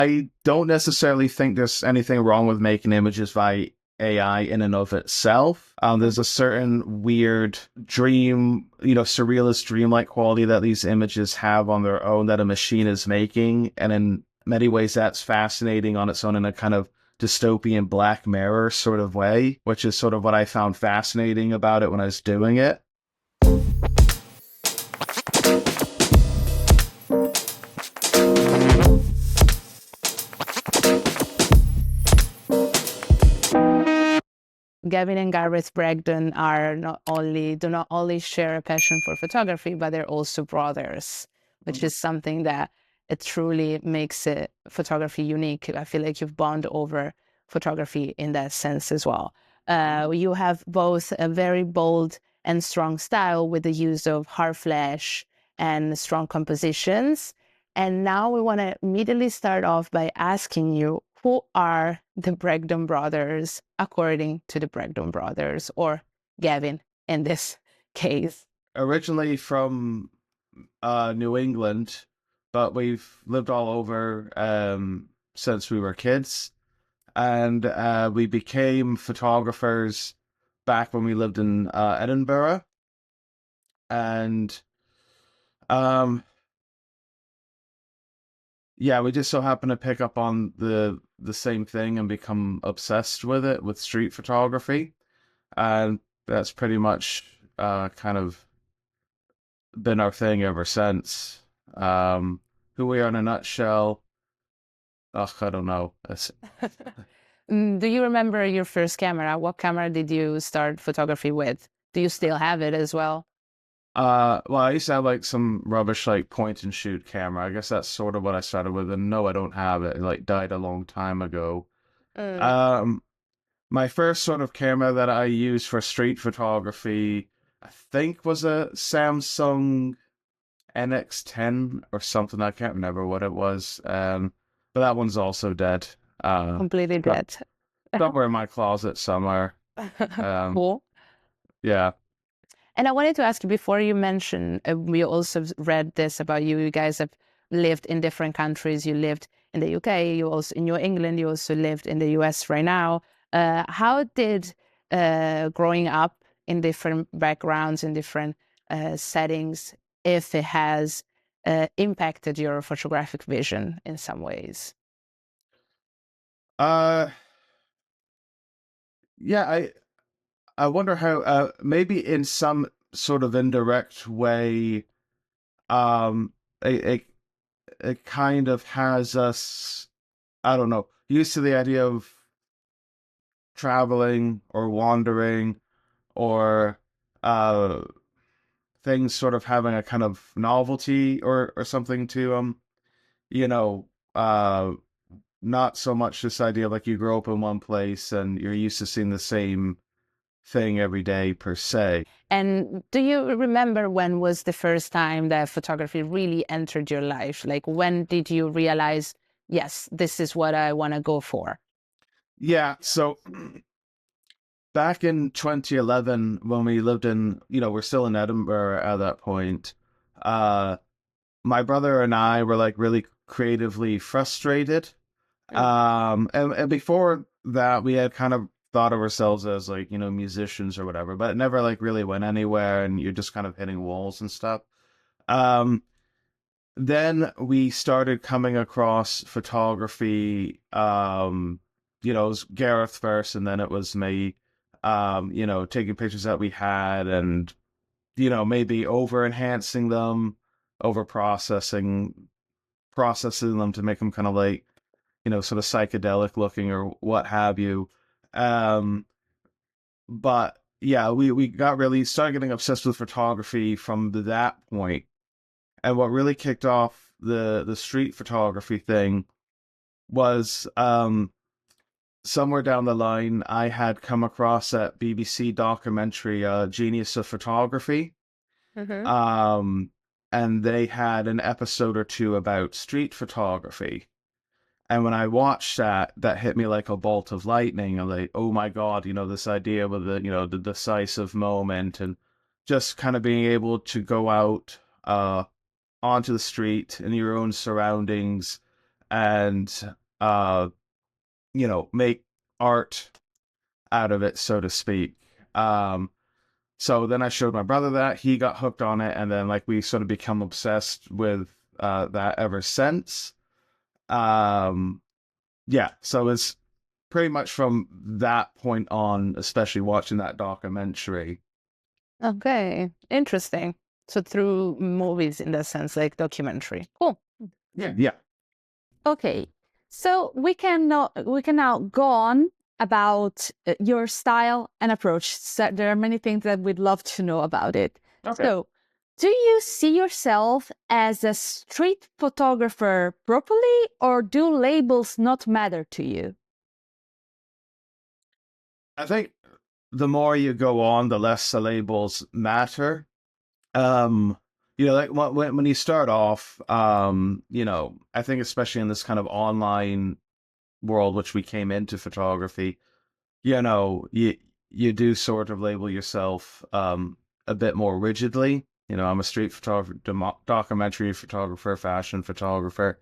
I don't necessarily think there's anything wrong with making images by AI in and of itself. There's a certain weird dream, surrealist dreamlike quality that these images have on their own that a machine is making. And in many ways, that's fascinating on its own in a kind of dystopian Black Mirror sort of way, which is sort of what I found fascinating about it when I was doing it. Gavin and Gareth Bragdon do not only share a passion for photography, but they're also brothers, which is something that it truly makes photography unique. I feel like you've bonded over photography in that sense as well. You have both a very bold and strong style with the use of hard flash and strong compositions. And now we want to immediately start off by asking you, who are the Bragdon brothers according to the Bragdon brothers, or Gavin in this case? Originally from New England, but we've lived all over since we were kids. And we became photographers back when we lived in Edinburgh. And um, yeah, we just so happened to pick up on the same thing and become obsessed with it, with street photography. And that's pretty much kind of been our thing ever since. Who we are in a nutshell. Ugh, I don't know. Do you remember your first camera? What camera did you start photography with? Do you still have it as well? Well, I used to have like some rubbish like point and shoot camera. I guess that's sort of what I started with. And no, I don't have it. It like died a long time ago. Mm. Um, my first sort of camera that I used for street photography, I think was a Samsung NX10 or something. I can't remember what it was. But that one's also dead. Completely Got dead. somewhere in my closet somewhere. Um, Cool. yeah. And I wanted to ask you before you mention, we also read this about you. You guys have lived in different countries. You lived in the UK, you also in New England, you also lived in the US right now. How did growing up in different backgrounds, in different settings, if it has impacted your photographic vision in some ways? Uh, yeah, I wonder how maybe in some sort of indirect way um it, it it kind of has us, I don't know, used to the idea of traveling or wandering or uh things sort of having a kind of novelty or something to them, you know, uh not so much this idea of like you grow up in one place and you're used to seeing the same thing every day per se. And do you remember when was the first time that photography really entered your life? Like, when did you realize, yes, this is what I want to go for? Yeah, so back in 2011 when we lived in, we're still in Edinburgh at that point. Uh my brother and I were like really creatively frustrated. Mm. And before that we had kind of thought of ourselves as like, musicians or whatever, but it never like really went anywhere and you're just kind of hitting walls and stuff. Um then we started coming across photography. It was Gareth first, and then it was me. Taking pictures that we had, and maybe over enhancing them, over processing them to make them kind of like sort of psychedelic looking or what have you. Um, but yeah, we got really started getting obsessed with photography from that point. And what really kicked off the street photography thing was somewhere down the line I had come across that BBC documentary, Genius of Photography. Mm-hmm. Um, and they had an episode or two about street photography. And when I watched that, that hit me like a bolt of lightning. I'm like, oh my God, this idea with the decisive moment and just kind of being able to go out onto the street in your own surroundings and uh, make art out of it, so to speak. Um, so then I showed my brother that. He got hooked on it, and then like we sort of become obsessed with that ever since. Um, yeah, so it's pretty much from that point on, especially watching that documentary. Okay, interesting. So through movies in that sense, like documentary. Cool. Yeah, yeah. Okay, so we can now go on about your style and approach. So there are many things that we'd love to know about it. Okay. So, do you see yourself as a street photographer properly, or do labels not matter to you? I think the more you go on, the less the labels matter. Um, like when you start off, I think especially in this kind of online world, which we came into photography, you do sort of label yourself a bit more rigidly. I'm a street photographer, documentary photographer, fashion photographer,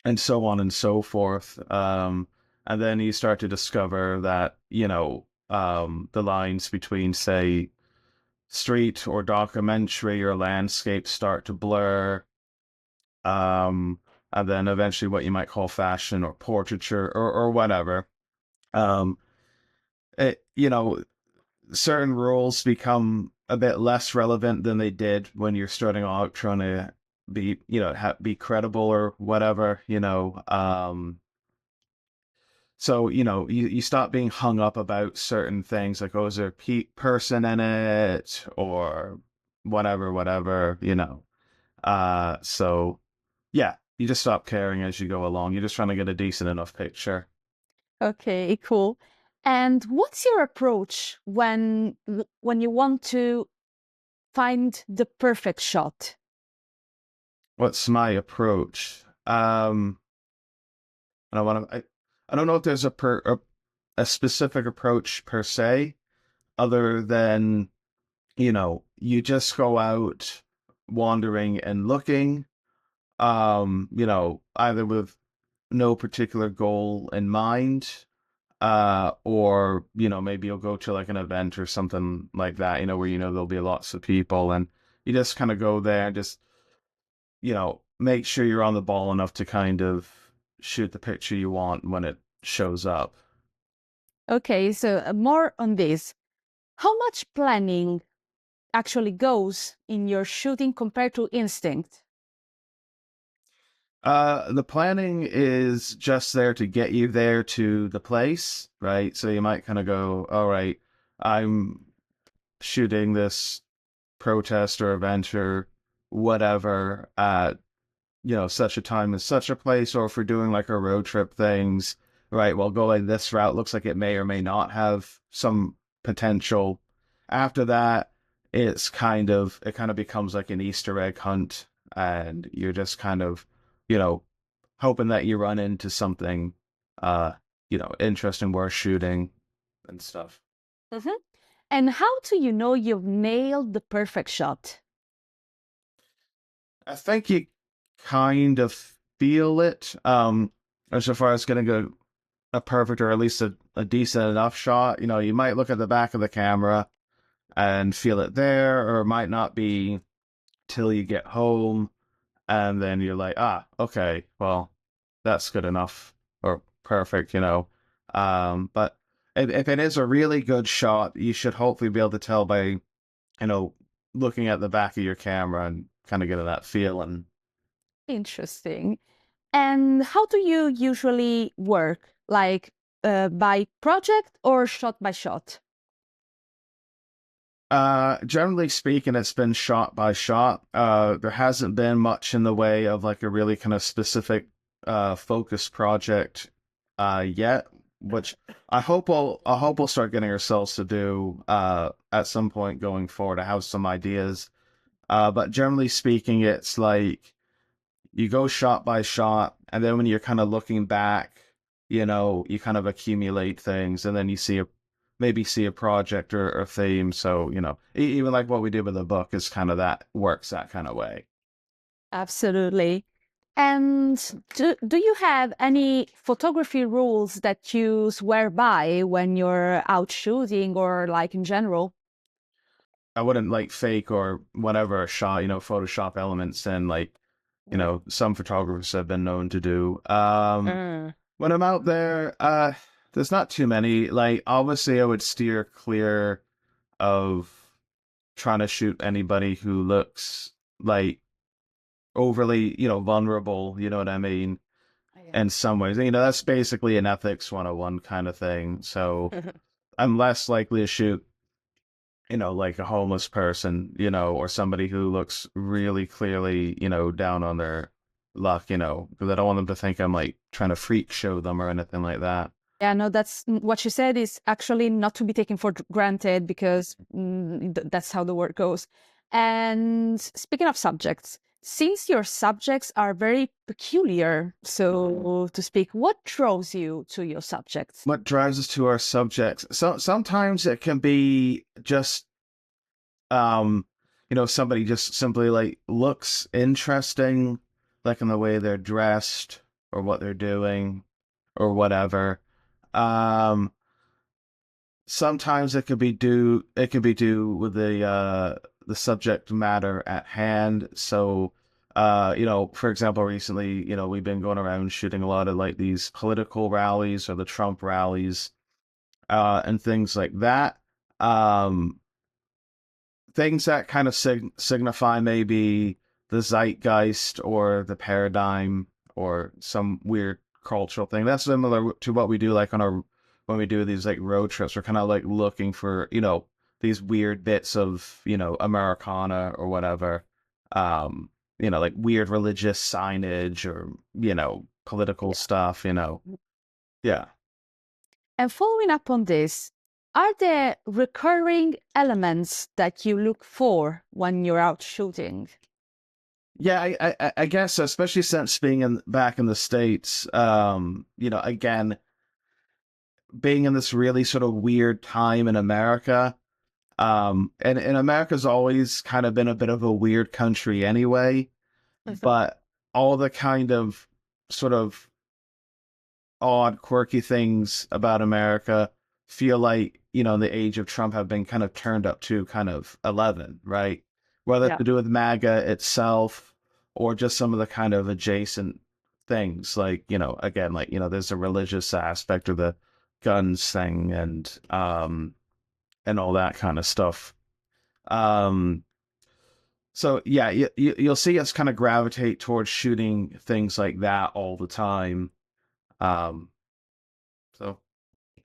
and so on and so forth. And then you start to discover that, the lines between, say, street or documentary or landscape start to blur. Um, and then eventually what you might call fashion or portraiture or whatever. Um, it, certain rules become a bit less relevant than they did when you're starting out trying to be, be credible or whatever, so, you stop being hung up about certain things like, oh, is there a person in it or whatever. So yeah, you just stop caring as you go along. You're just trying to get a decent enough picture. Okay, cool. And what's your approach when you want to find the perfect shot? What's my approach? I don't want to. I don't know if there's a specific approach per se, other than you just go out wandering and looking. Either with no particular goal in mind, or maybe you'll go to like an event or something like that, where there'll be lots of people, and you just kind of go there and just make sure you're on the ball enough to kind of shoot the picture you want when it shows up. Okay, so more on this. How much planning actually goes in your shooting compared to instinct? The planning is just there to get you there to the place, right? So you might kind of go, all right, I'm shooting this protest or event or whatever at such a time as such a place, or if we're doing like a road trip things, right? Well, going this route looks like it may or may not have some potential. After that, it kind of becomes like an Easter egg hunt, and you're just kind of, you know, hoping that you run into something, uh, interesting, worth shooting and stuff. Mhm. And how do you know you've nailed the perfect shot? I think you kind of feel it. As far as getting a perfect or at least a decent enough shot, you might look at the back of the camera and feel it there, or it might not be till you get home, and then you're like, ah, okay, well, that's good enough or perfect. But if it is a really good shot, you should hopefully be able to tell by, looking at the back of your camera and kind of getting that feeling. Interesting. And how do you usually work? Like by project or shot by shot? Generally speaking, it's been shot by shot. There hasn't been much in the way of like a really kind of specific focus project yet, which I hope we'll start getting ourselves to do at some point going forward. I have some ideas. But generally speaking, it's like you go shot by shot, and then when you're kind of looking back, you kind of accumulate things, and then you maybe see a project or a theme. So, even like what we did with the book is kind of that works that kind of way. Absolutely. And do you have any photography rules that you swear by when you're out shooting or like in general? I wouldn't like fake or whatever shot, Photoshop elements and like, some photographers have been known to do. Mm. When I'm out there, there's not too many. Like, obviously, I would steer clear of trying to shoot anybody who looks like overly, vulnerable, you know what I mean? Yeah. In some ways, that's basically an ethics 101 kind of thing. So I'm less likely to shoot, like a homeless person, or somebody who looks really clearly, down on their luck, because I don't want them to think I'm like trying to freak show them or anything like that. Yeah, no, that's what you said is actually not to be taken for granted because that's how the word goes. And speaking of subjects, since your subjects are very peculiar, so to speak, what draws you to your subjects? What drives us to our subjects? So sometimes it can be just um somebody just simply like looks interesting, like in the way they're dressed or what they're doing or whatever. um Sometimes it could be due with the subject matter at hand. So for example, recently, we've been going around shooting a lot of like these political rallies or the Trump rallies, and things like that. um Things that kind of signify maybe the zeitgeist or the paradigm or some weird cultural thing. That's similar to what we do like on our when we do these like road trips. We're kind of like looking for, these weird bits of, Americana or whatever. Like weird religious signage or, political stuff, Yeah. And following up on this, are there recurring elements that you look for when you're out shooting? Yeah, I guess so, especially since being back in the States, again, being in this really sort of weird time in America. And America's always kind of been a bit of a weird country anyway, but all the kind of sort of odd, quirky things about America feel like, in the age of Trump have been kind of turned up to kind of 11, right? Whether it's Yeah. to do with MAGA itself or just some of the kind of adjacent things, like, again, like, there's a religious aspect of the guns thing and all that kind of stuff. Um, so yeah, you'll see us kind of gravitate towards shooting things like that all the time. Um, so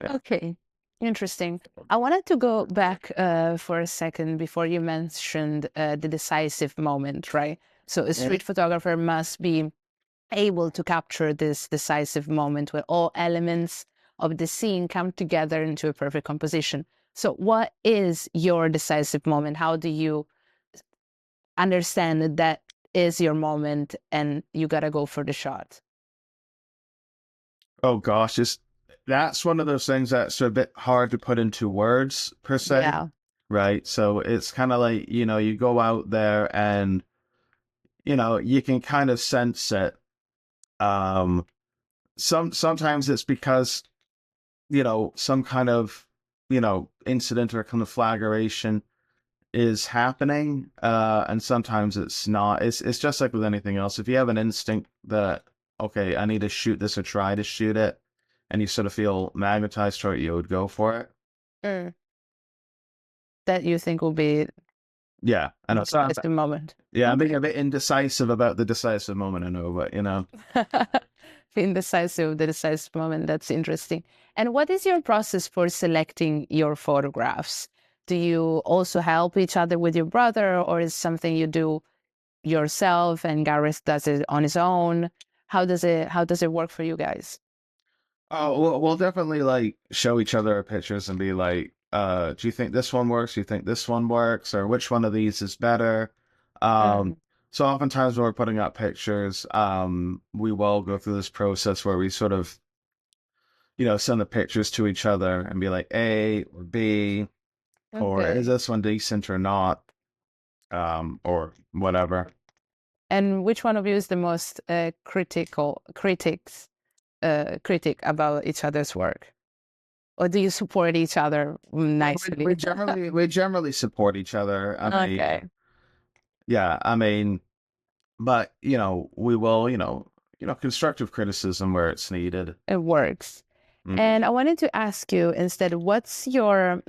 yeah. Okay, interesting. I wanted to go back for a second before you mentioned the decisive moment, right? So a street photographer must be able to capture this decisive moment where all elements of the scene come together into a perfect composition. So what is your decisive moment? How do you understand that that is your moment and you gotta go for the shot? Oh gosh, that's one of those things that's a bit hard to put into words per se, Yeah. right? So it's kind of like, you go out there and, you can kind of sense it. Um, sometimes it's because, some kind of, incident or conflagration is happening, and sometimes it's not. It's just like with anything else. If you have an instinct that, okay, I need to shoot this or try to shoot it, and you sort of feel magnetized toward it, you would go for it. Mm. That you think will be Yeah, I know. the decisive moment. Yeah, I'm being Okay. a bit indecisive about the decisive moment. I know, but Indecisive, the decisive moment. That's interesting. And what is your process for selecting your photographs? Do you also help each other with your brother, or is something you do yourself and Gareth does it on his own? How does it work for you guys? oh, we'll definitely like show each other our pictures and be like, do you think this one works? Do you think this one works? Or which one of these is better? Um, Mm, so oftentimes when we're putting up pictures, we will go through this process where we sort of, send the pictures to each other and be like A or B, or is okay. this one decent or not? Or whatever. And which one of you is the most critic about each other's work? Or do you support each other nicely? We generally support each other. I mean, Okay. yeah, I mean, but we will, constructive criticism where it's needed. It works. Mhm. And I wanted to ask you instead, what's your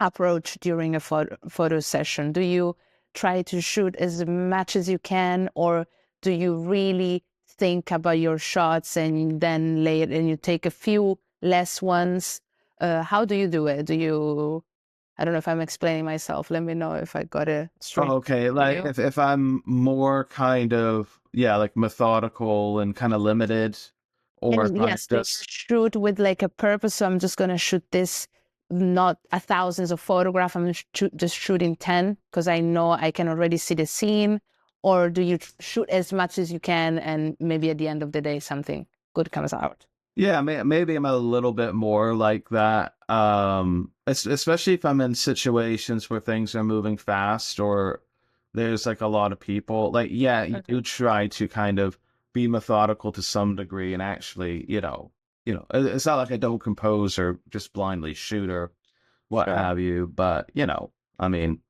approach during a photo session? Do you try to shoot as much as you can, or do you really think about your shots and then lay it and you take a few less ones? How do you do it? I don't know if I'm explaining myself. Let me know if I got it straight. Okay, like if I'm more kind of like methodical and kind of limited, or if And I yes, they just shoot with like a purpose. So I'm just gonna shoot this, not thousands of photographs. I'm just shooting 10 because I know I can already see the scene. Or do you shoot as much as you can, and maybe at the end of the day something good comes out? yeah, maybe I'm a little bit more like that. Especially if I'm in situations where things are moving fast or there's like a lot of people. Like, yeah, you do try to kind of be methodical to some degree and actually, it's not like I don't compose or just blindly shoot or what Sure. have you, but I mean,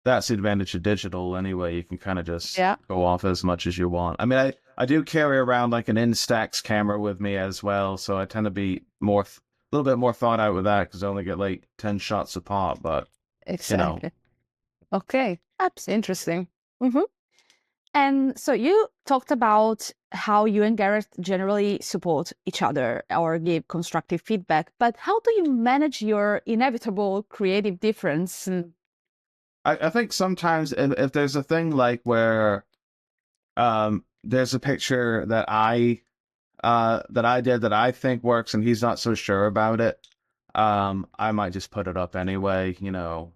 that's the advantage of digital anyway. You can kind of just Yeah. go off as much as you want. I mean, I do carry around like an Instax camera with me as well, so I tend to be a little bit more thought out with that because I only get like 10 shots a pop. But Exactly. Okay. That's interesting. Mm-hmm. And so you talked about how you and Gareth generally support each other or give constructive feedback, but how do you manage your inevitable creative difference? I think sometimes if there's a thing like where there's a picture that I did that I think works and he's not so sure about it, I might just put it up anyway. In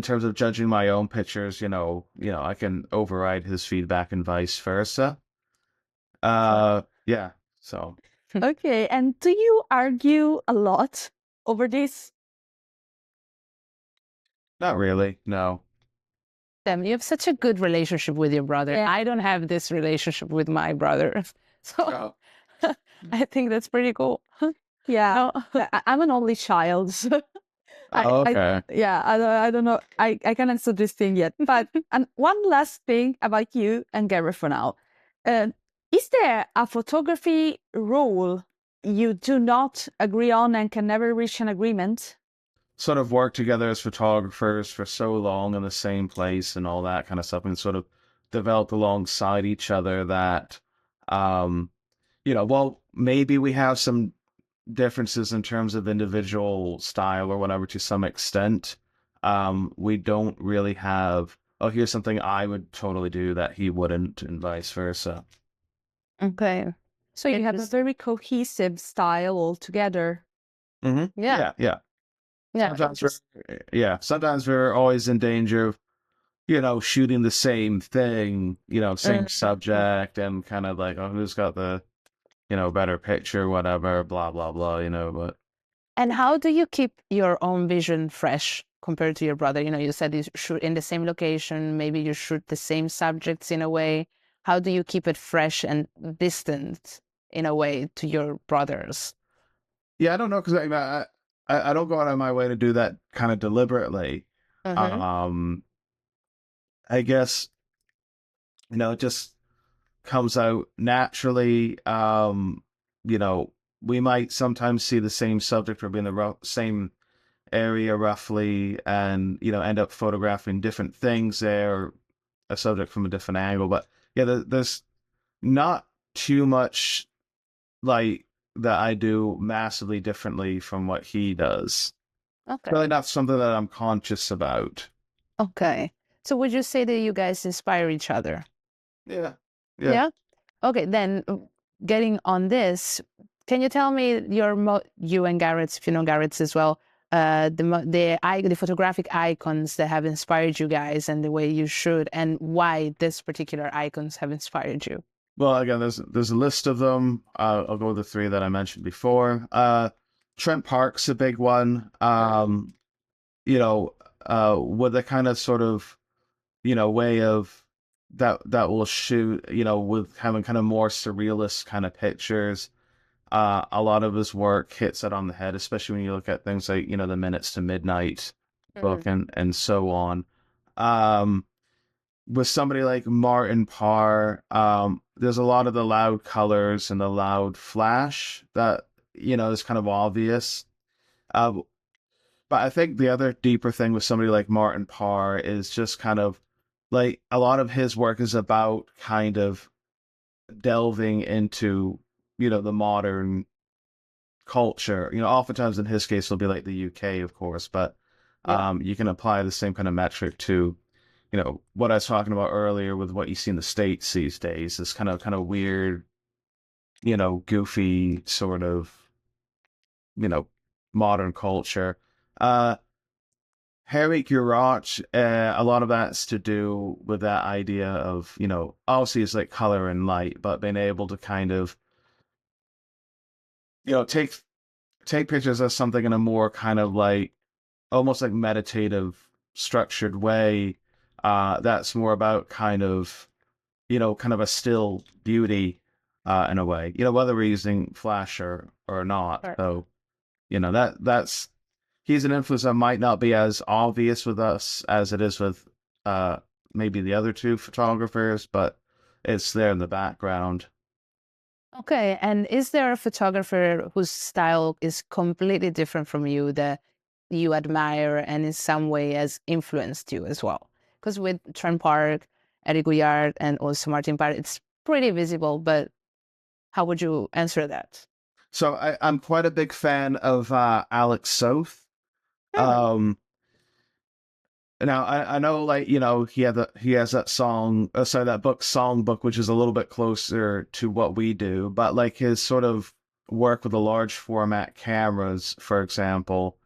terms of judging my own pictures, I can override his feedback and vice versa. Yeah. So Okay, and do you argue a lot over this? not really. No. Sam, you have such a good relationship with your brother. Yeah. I don't have this relationship with my brother. So Oh. I think that's pretty cool. Yeah, No. I'm an only child. So Oh, okay. I don't know. I can't answer this thing yet. But and one last thing about you and Gareth for now. Uh, is there a photography rule you do not agree on and can never reach an agreement? Sort of worked together as photographers for so long in the same place and all that kind of stuff, and sort of developed alongside each other that, um, well, maybe we have some differences in terms of individual style or whatever to some extent. We don't really have, oh, here's something I would totally do that he wouldn't, and vice versa. Okay. So you have a very cohesive style altogether. Mm-hmm. Yeah. Yeah. Yeah. Sometimes we're always in danger of, shooting the same thing, same subject, and kind of like, oh, who's got the, better picture, whatever, blah, blah, blah, but. And how do you keep your own vision fresh compared to your brother? You said you shoot in the same location, maybe you shoot the same subjects in a way. How do you keep it fresh and distant in a way to your brothers? Yeah, I don't know, because I don't go out of my way to do that kind of deliberately. Um, I guess, it just comes out naturally. We might sometimes see the same subject or be in the same area roughly, and end up photographing different things there, or a subject from a different angle. But yeah, there's not too much like that I do massively differently from what he does. Okay. Really not something that I'm conscious about. Okay. So would you say that you guys inspire each other? Yeah. Yeah. Okay. Then getting on this, can you tell me you and Garrett's, if you know Garrett's as well, the photographic icons that have inspired you guys and the way you shoot, and why this particular icons have inspired you? Well, again, there's a list of them. I'll go with the three that I mentioned before. Trent Park's a big one. with a kind of sort of, way of that will shoot, with having kind of more surrealist kind of pictures. A lot of his work hits it on the head, especially when you look at things like, the Minutes to Midnight book and so on. Um, with somebody like Martin Parr, there's a lot of the loud colors and the loud flash that, is kind of obvious. Uh, but I think the other deeper thing with somebody like Martin Parr is just kind of like a lot of his work is about kind of delving into, the modern culture. Oftentimes in his case, it'll be like the UK, of course, but Yeah. you can apply the same kind of metric to, what I was talking about earlier with what you see in the States these days, this kind of weird, goofy sort of, you know, modern culture. Uh, Harry Gurach, a lot of that's to do with that idea of, obviously it's like color and light, but being able to kind of, take pictures of something in a more kind of like almost like meditative, structured way. That's more about kind of, kind of a still beauty, in a way. Whether we're using Flash or not. Right. So, that's he's an influence that might not be as obvious with us as it is with maybe the other two photographers, but it's there in the background. Okay, and is there a photographer whose style is completely different from you that you admire and in some way has influenced you as well? Because with Trent Park, Eric Gouillard, and also Martin Parr, it's pretty visible, but how would you answer that? So I'm quite a big fan of Alex Soth. Hmm. Um, Now I know, like, he has that song, sorry, that book Songbook, which is a little bit closer to what we do, but like his sort of work with the large format cameras, for example,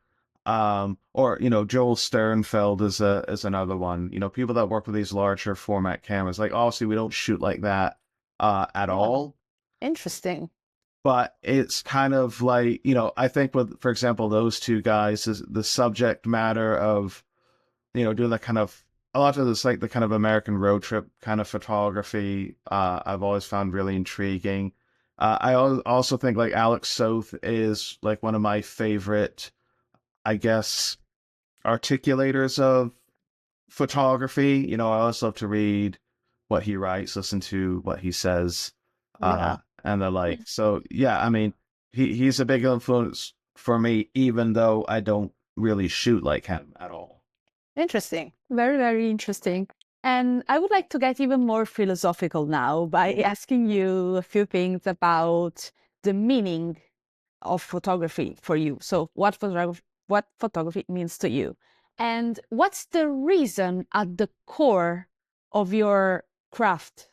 or Joel Sternfeld is another one. People that work with these larger format cameras, like obviously we don't shoot like that at Yeah, all, interesting. but it's kind of like, I think with, for example, those two guys, is the subject matter of doing that kind of a lot of this like the kind of American road trip kind of photography. I've always found really intriguing. Also think like Alex Soth is like one of my favorite, I guess, articulators of photography. I always love to read what he writes, listen to what he says, Yeah. and the like. So yeah, I mean, he's a big influence for me, even though I don't really shoot like him at all. Interesting. Very, very interesting. And I would like to get even more philosophical now by asking you a few things about the meaning of photography for you. So, what photography means to you, and what's the reason at the core of your craft?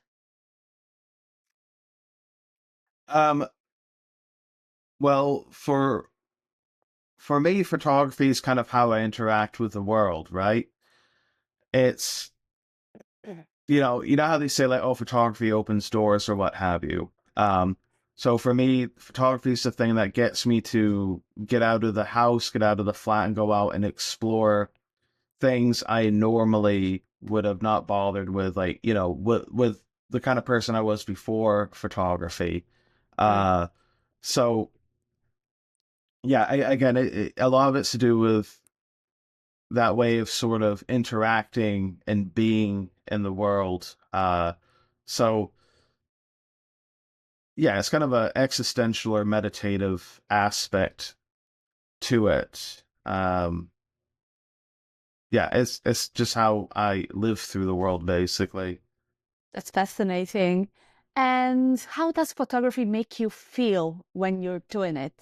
Um, well, for me, photography is kind of how I interact with the world, right? It's you know how they say like, oh, photography opens doors or what have you. So for me, photography is the thing that gets me to get out of the house, get out of the flat, and go out and explore things I normally would have not bothered with, like with the kind of person I was before photography. Mm. Uh, so yeah, again, a lot of it's to do with that way of sort of interacting and being in the world. So yeah, it's kind of a existential or meditative aspect to it. Yeah, it's just how I live through the world, basically. That's fascinating. And how does photography make you feel when you're doing it?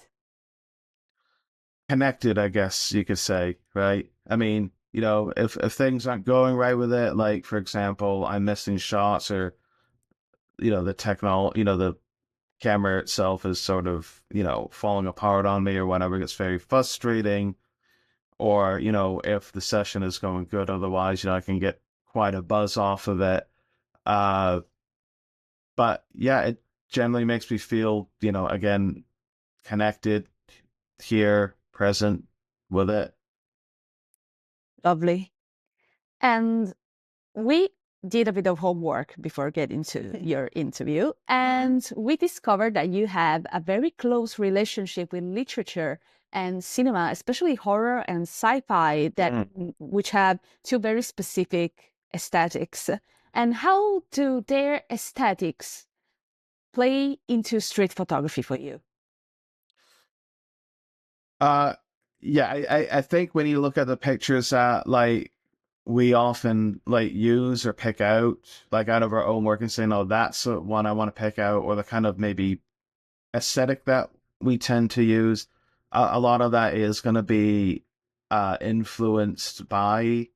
Connected, I guess you could say, right? I mean, if things aren't going right with it, like for example, I'm missing shots, or the technology, the camera itself is sort of, falling apart on me or whatever, it gets very frustrating. Or, if the session is going good, otherwise, I can get quite a buzz off of it. Uh, but yeah, it generally makes me feel, again, connected, here, present with it. Lovely. And we did a bit of homework before getting to your interview, and we discovered that you have a very close relationship with literature and cinema, especially horror and sci-fi, which have two very specific aesthetics. And how do their aesthetics play into street photography for you? Yeah, I think when you look at the pictures that like we often like use or pick out like out of our own work and saying, oh, that's the one I want to pick out, or the kind of maybe aesthetic that we tend to use, a lot of that is going to be influenced by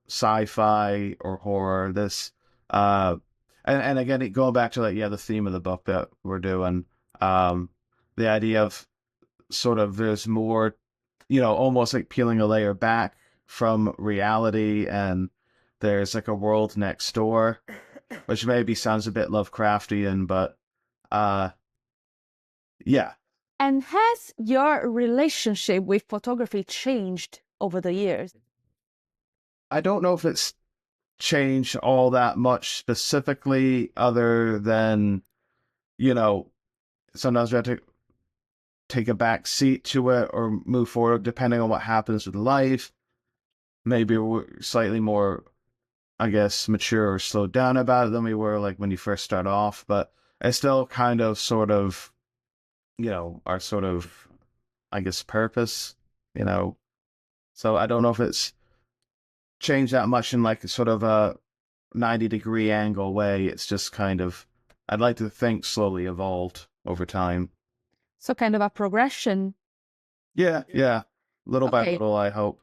sci-fi or horror. This and again, going back to like the theme of the book that we're doing, the idea of sort of there's more, almost like peeling a layer back from reality, and there's like a world next door, which maybe sounds a bit Lovecraftian, but yeah. And has your relationship with photography changed over the years? I don't know if it's changed all that much specifically, other than, you know, sometimes we have to take a back seat to it or move forward depending on what happens with life. Maybe we're slightly more, I guess, mature or slowed down about it than we were like when you first start off, but it's still kind of sort of, our sort of, I guess, purpose, you know. So I don't know if it's changed that much in like sort of a 90-degree angle way. It's just kind of, I'd like to think, slowly evolved over time. So kind of a progression. Yeah. Little by Okay. little, I hope.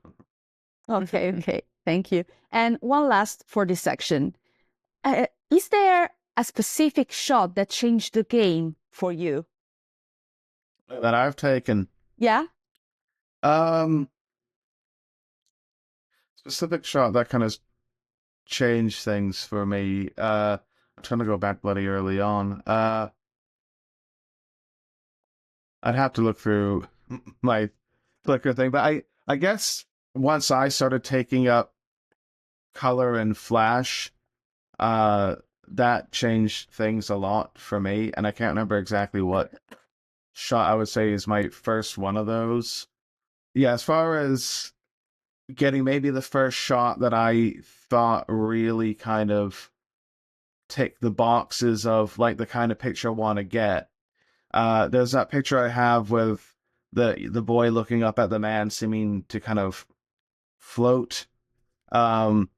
Okay. Thank you. And one last for this section. Is there a specific shot that changed the game for you? That I've taken. Yeah? Specific shot that kind of changed things for me. I'm trying to go back bloody early on. I'd have to look through my Flickr thing, but I guess once I started taking up color and flash, that changed things a lot for me, and I can't remember exactly what shot I would say is my first one of those. Yeah, as far as getting maybe the first shot that I thought really kind of ticked the boxes of like the kind of picture I want to get. There's that picture I have with the boy looking up at the man, seeming to kind of float. Um,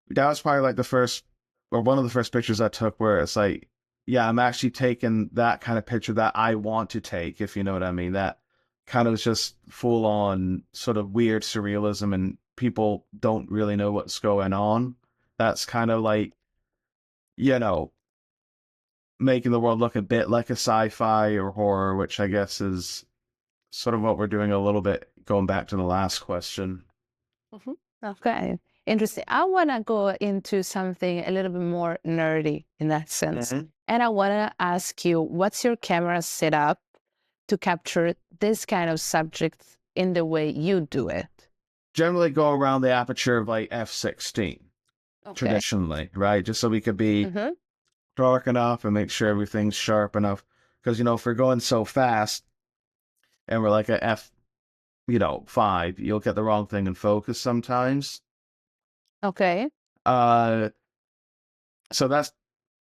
that was probably like the first or one of the first pictures I took where it's like, yeah, I'm actually taking that kind of picture that I want to take, if you know what I mean. That kind of just full on sort of weird surrealism, and people don't really know what's going on. That's kind of like, you know, making the world look a bit like a sci-fi or horror, which I guess is sort of what we're doing a little bit going back to the last question. Okay, interesting. I want to go into something a little bit more nerdy in that sense. And I want to ask you, what's your camera setup to capture this kind of subject in the way you do it? Generally go around the aperture of like f/16, traditionally, right? Just so we could be dark enough and make sure everything's sharp enough. Because, if we're going so fast and we're like a f5, you'll get the wrong thing in focus sometimes. Okay. So that's,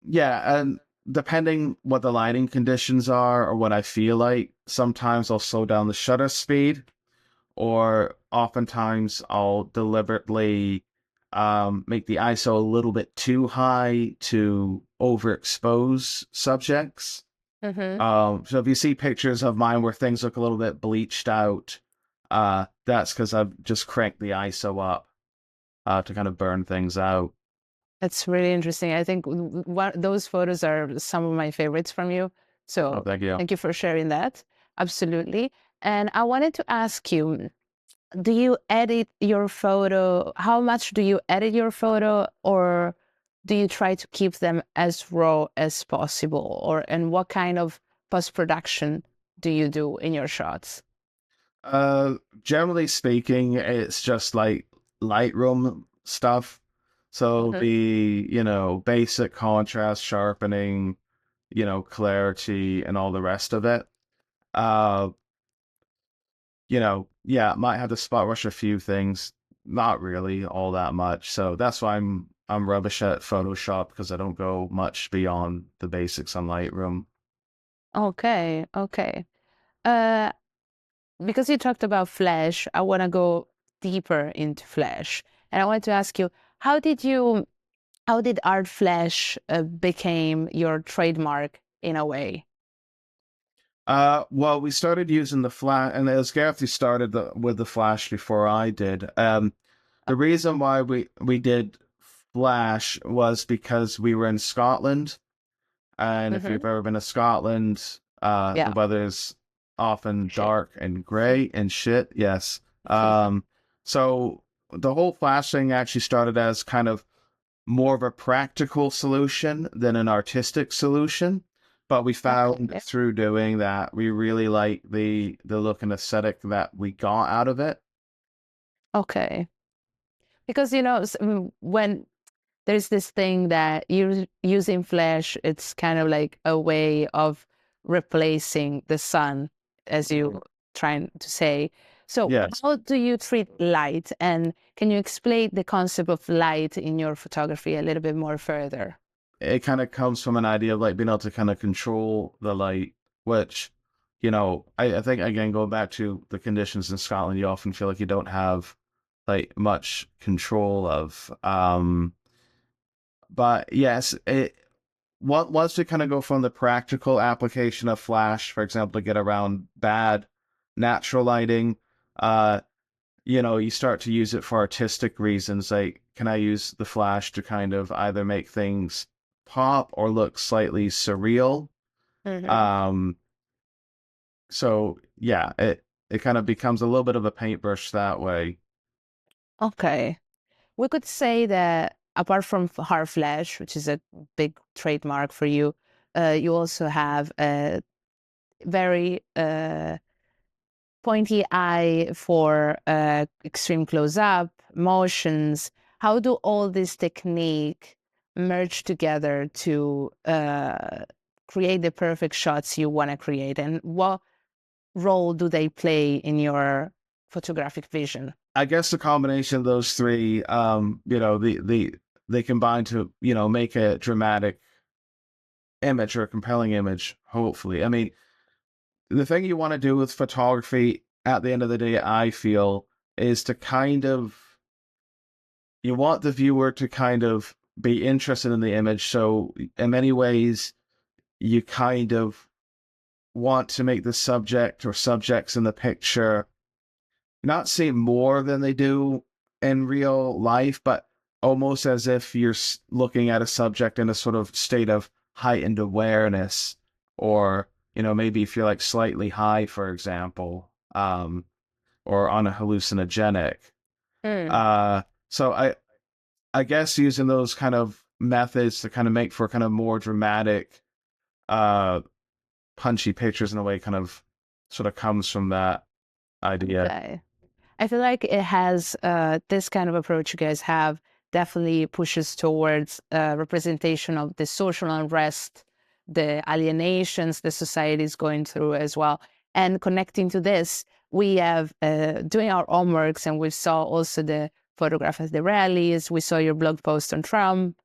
yeah, and depending what the lighting conditions are or what I feel like, sometimes I'll slow down the shutter speed, or oftentimes I'll deliberately make the ISO a little bit too high to overexpose subjects. So if you see pictures of mine where things look a little bit bleached out, that's because I've just cranked the ISO up to kind of burn things out. That's really interesting. I think those photos are some of my favorites from you. So thank you. Thank you for sharing that. Absolutely. And I wanted to ask you, do you edit your photo? How much do you edit your photo, or do you try to keep them as raw as possible? And what kind of post-production do you do in your shots? Uh, Generally speaking, it's just like Lightroom stuff. So it'll Mhm. be, basic contrast, sharpening, clarity, and all the rest of it. Uh, yeah, might have to spot rush a few things, not really all that much. So that's why I'm rubbish at Photoshop because I don't go much beyond the basics on Lightroom. Okay, okay. Uh, because you talked about Flash, I want to go deeper into Flash, and I want to ask you, how did you, how did Art Flash became your trademark in a way? Well, we started using the Flash, and it was Gareth who started with the Flash before I did. The reason why we did Flash was because we were in Scotland, and if Mm-hmm. you've ever been to Scotland, the Yeah. weather's often Shit. dark and gray and shit. Yes. So the whole Flash thing actually started as kind of more of a practical solution than an artistic solution. But we found Okay. through doing that, we really like the look and aesthetic that we got out of it. Okay. Because when there's this thing that you using Flash, it's kind of like a way of replacing the sun, as you trying to say. So Yes. how do you treat light? And can you explain the concept of light in your photography a little bit more further? It kind of comes from an idea of like being able to kind of control the light, which, I think again, going back to the conditions in Scotland, you often feel like you don't have like much control of. But yes, once we kind of go from the practical application of Flash, for example, to get around bad natural lighting, uh, you start to use it for artistic reasons. Like, can I use the Flash to kind of either make things pop or look slightly surreal? Hmm. Um, so yeah, it kind of becomes a little bit of a paintbrush that way. Okay. We could say that apart from hard flash, which is a big trademark for you, you also have a very pointy eye for extreme close up, motions. How do all these technique merge together to create the perfect shots you want to create? And what role do they play in your photographic vision? I guess the combination of those three, they combine to, make a dramatic image or a compelling image, hopefully. I mean, the thing you want to do with photography at the end of the day, I feel, is to kind of, you want the viewer to kind of be interested in the image. So, in many ways, you kind of want to make the subject or subjects in the picture not seem more than they do in real life, but almost as if you're looking at a subject in a sort of state of heightened awareness, or maybe if you're like slightly high, for example, or on a hallucinogenic. Hmm. So I guess using those kind of methods to kind of make for kind of more dramatic, uh, punchy pictures in a way, kind of sort of comes from that idea. Okay. I feel like it has this kind of approach you guys have definitely pushes towards representation of the social unrest, the alienations the society is going through as well. And connecting to this, we have doing our homeworks, and we saw also the photograph of the rallies. We saw your blog post on Trump,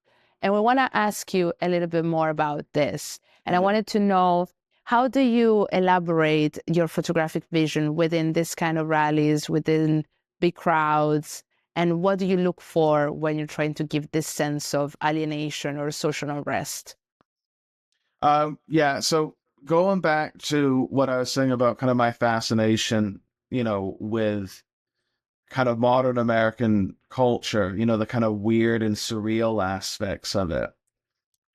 and we want to ask you a little bit more about this. And I wanted to know, how do you elaborate your photographic vision within this kind of rallies, within big crowds? And what do you look for when you're trying to give this sense of alienation or social unrest? Yeah, so going back to what I was saying about kind of my fascination, with kind of modern American culture, the kind of weird and surreal aspects of it.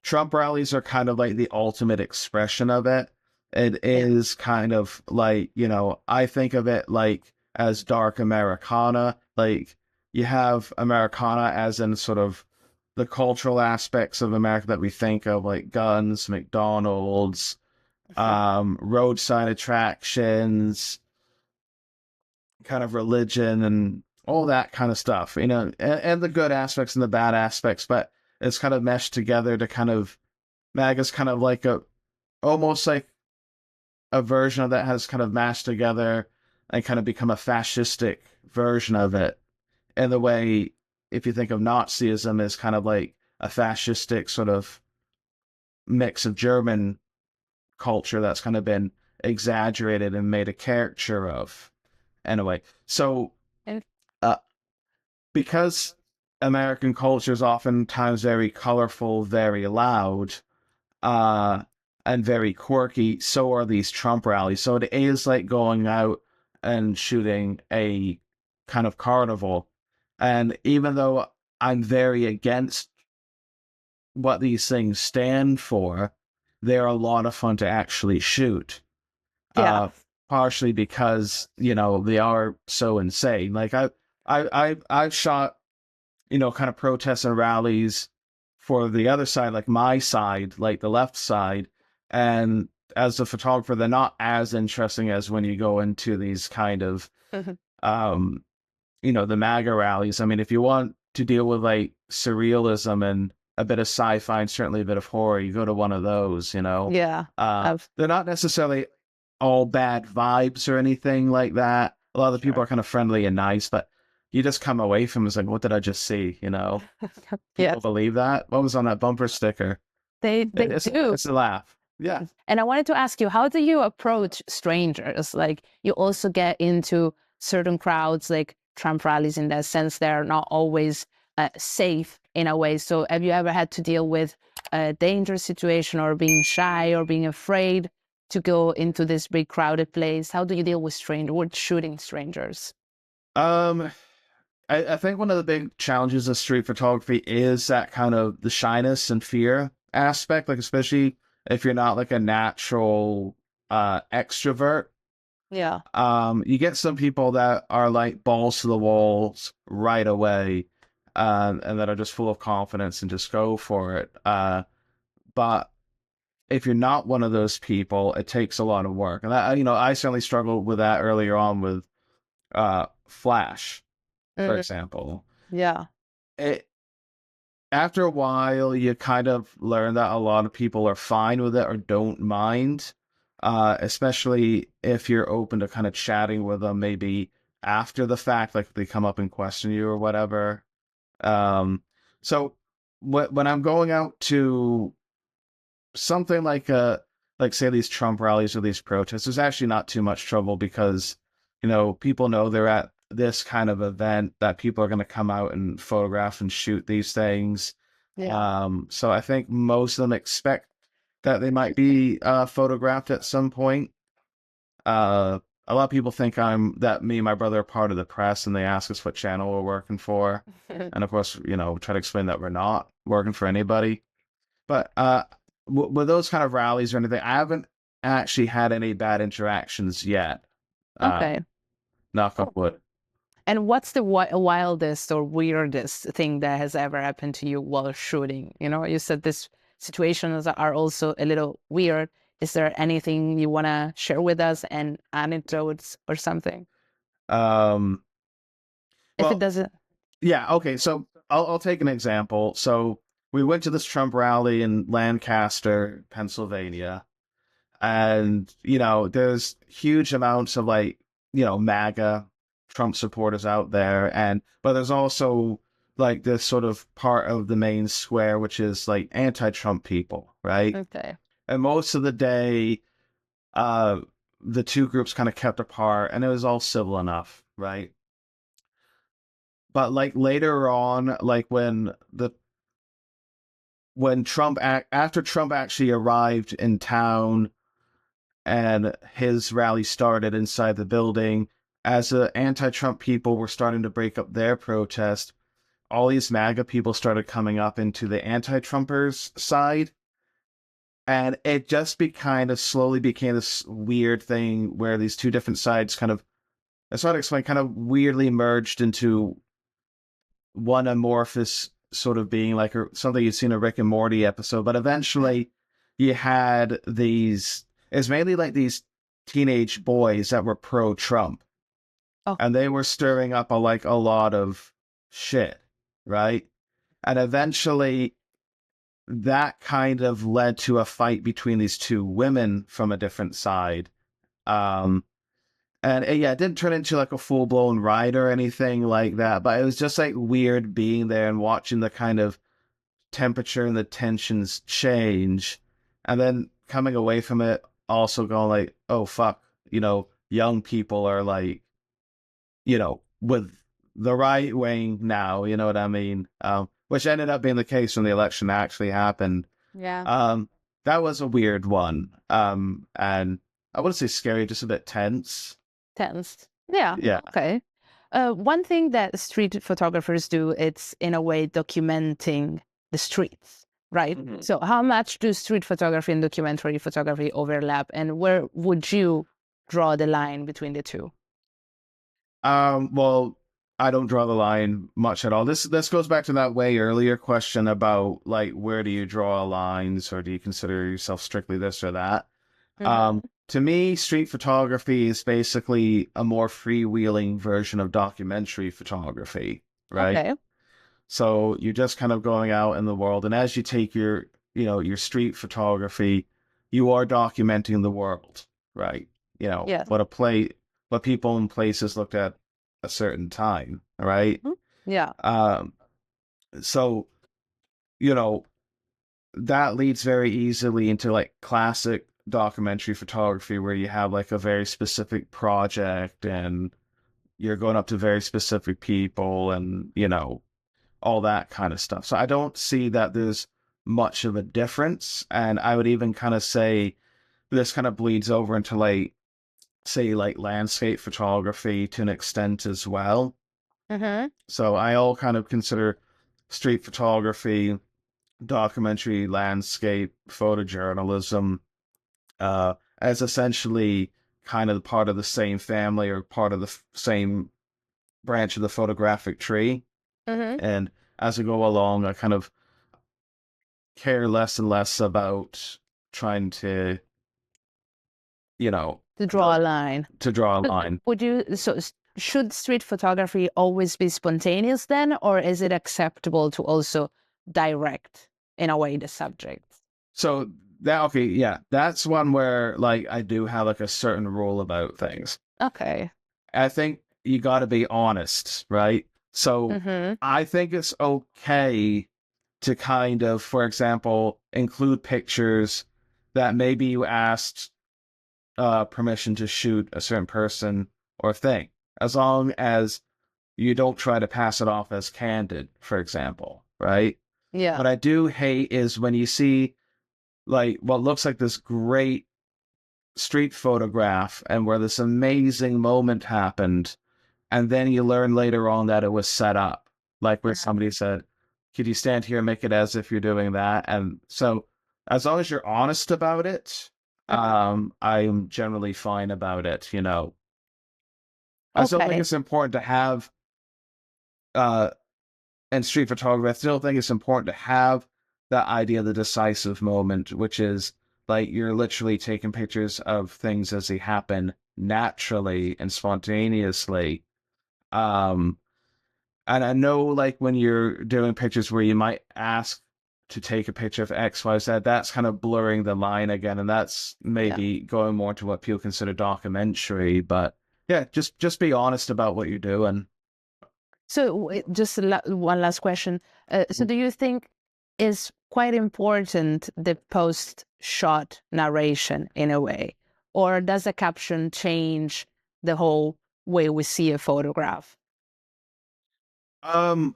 Trump rallies are kind of like the ultimate expression of it. It Yeah. is kind of like, I think of it like as dark Americana. Like, you have Americana as in sort of the cultural aspects of America that we think of, like guns, McDonald's, Mhm. roadside attractions, kind of religion and all that kind of stuff, you know, and the good aspects and the bad aspects, but it's kind of meshed together to kind of MAGA's kind of like a almost like a version of that has kind of mashed together and kind of become a fascistic version of it. In the way, if you think of Nazism as kind of like a fascistic sort of mix of German culture that's kind of been exaggerated and made a caricature of, in a way. So, And uh, because American culture is oftentimes very colorful, very loud, uh, and very quirky, so are these Trump rallies. So it is like going out and shooting a kind of carnival. And even though I'm very against what these things stand for, they're a lot of fun to actually shoot. yeah. Uh, Partially because, you know, they are so insane. Like I've shot, you know, kind of protests and rallies for the other side, like my side, like the left side. And as a photographer, they're not as interesting as when you go into these kind of, um, you know, the MAGA rallies. I mean, if you want to deal with like surrealism and a bit of sci-fi and certainly a bit of horror, you go to one of those, you know. Yeah. I've, They're not necessarily all bad vibes or anything like that. A lot of the people sure. are kind of friendly and nice, but you just come away from it, it's like, what did I just see? You know, people Yes, believe that. What was on that bumper sticker? they do. It's a laugh. Yeah. And I wanted to ask you, how do you approach strangers? Like, you also get into certain crowds, like Trump rallies, in that sense, they're not always safe in a way. So, have you ever had to deal with a dangerous situation or being shy or being afraid to go into this big crowded place? How do you deal with strangers, with shooting strangers? Um, I think one of the big challenges of street photography is that kind of the shyness and fear aspect, like especially if you're not like a natural extrovert. Yeah. You get some people that are like balls to the walls right away, and that are just full of confidence and just go for it. But if you're not one of those people, it takes a lot of work. And I, you know, I certainly struggled with that earlier on with Flash, for Mm, example. yeah. It After a while, you kind of learn that a lot of people are fine with it or don't mind, especially if you're open to kind of chatting with them, maybe after the fact, like they come up and question you or whatever. Um, so when I'm going out to something like say these Trump rallies or these protests, there's actually not too much trouble because, you know, people know they're at this kind of event that people are going to come out and photograph and shoot these things. Yeah. So I think most of them expect that they might be photographed at some point. A lot of people think that me and my brother are part of the press, and they ask us what channel we're working for. And of course, you know, try to explain that we're not working for anybody. But with those kind of rallies or anything, I haven't actually had any bad interactions yet. Uh, Okay. Knock on Cool. wood. And what's the wildest or weirdest thing that has ever happened to you while shooting? You know, you said these situations are also a little weird. Is there anything you want to share with us, and anecdotes or something? Um, If it well, doesn't, yeah, okay. So I'll take an example. So we went to this Trump rally in Lancaster, Pennsylvania, and you know, there's huge amounts of like, you know, MAGA Trump supporters out there, and but there's also like this sort of part of the main square which is like anti-Trump people, right? okay. And most of the day, uh, the two groups kind of kept apart, and it was all civil enough, right? But like later on, like when after Trump actually arrived in town and his rally started inside the building, as the anti-Trump people were starting to break up their protest, all these MAGA people started coming up into the anti-Trumpers side. And it just kind of slowly became this weird thing where these two different sides kind of, it's hard to explain, kind of weirdly merged into one amorphous sort of being, like something you've seen a Rick and Morty episode. But eventually you had these, it's mainly like these teenage boys that were pro-Trump. Oh, and they were stirring up a lot of shit, right? And eventually that kind of led to a fight between these two women from a different side. Um, and yeah, it didn't turn into like a full blown riot or anything like that, but it was just like weird being there and watching the kind of temperature and the tensions change, and then coming away from it also going like, oh fuck, young people are like, with the right wing now, you know what I mean? Which ended up being the case when the election actually happened. yeah. Um, that was a weird one. And I wouldn't say scary, just a bit tense. Tense. Yeah. Yeah. Okay. One thing that street photographers do, it's in a way documenting the streets, right? Mhm. So how much do street photography and documentary photography overlap, and where would you draw the line between the two? Well, I don't draw the line much at all. This goes back to that way earlier question about like where do you draw lines, or do you consider yourself strictly this or that? Mhm. To me, street photography is basically a more freewheeling version of documentary photography, right? Okay. So you're just kind of going out in the world, and as you take your street photography, you are documenting the world, right? Yes. What people and places looked at a certain time, right? Mhm. Yeah. Um, so you know that leads very easily into like classic documentary photography, where you have like a very specific project, and you're going up to very specific people, and all that kind of stuff. So I don't see that there's much of a difference. And I would even kind of say this kind of bleeds over into like, say, like landscape photography to an extent as well. Mm-hmm. So I all kind of consider street photography, documentary, landscape, photojournalism, as essentially kind of part of the same family, or part of the same branch of the photographic tree. Mm-hmm. And as I go along, I kind of care less and less about trying to, you know, To draw a line. to draw a But line. would you, should street photography always be spontaneous then, or is it acceptable to also direct in a way the subject? So that, okay, yeah, that's one where like I do have like a certain rule about things. Okay. I think you got to be honest, right? So Mm-hmm. I think it's okay to kind of, for example, include pictures that maybe you asked permission to shoot a certain person or thing, as long as you don't try to pass it off as candid, for example, right? Yeah. What I do hate is when you see like what looks like this great street photograph, and where this amazing moment happened, and then you learn later on that it was set up, like where somebody said, could you stand here and make it as if you're doing that? And so as long as you're honest about it, I'm generally fine about it. I still think Okay. it's important to have uh in street photography, I still think it's important to have that idea of the decisive moment, which is like you're literally taking pictures of things as they happen naturally and spontaneously. Um, and I know like when you're doing pictures where you might ask to take a picture of X, Y, Z, that's kind of blurring the line again, and that's Yeah. maybe going more to what people consider documentary. But yeah, just be honest about what you're doing. So just one last question. So do you think is quite important the post-shot narration in a way, or does a caption change the whole way we see a photograph? Um,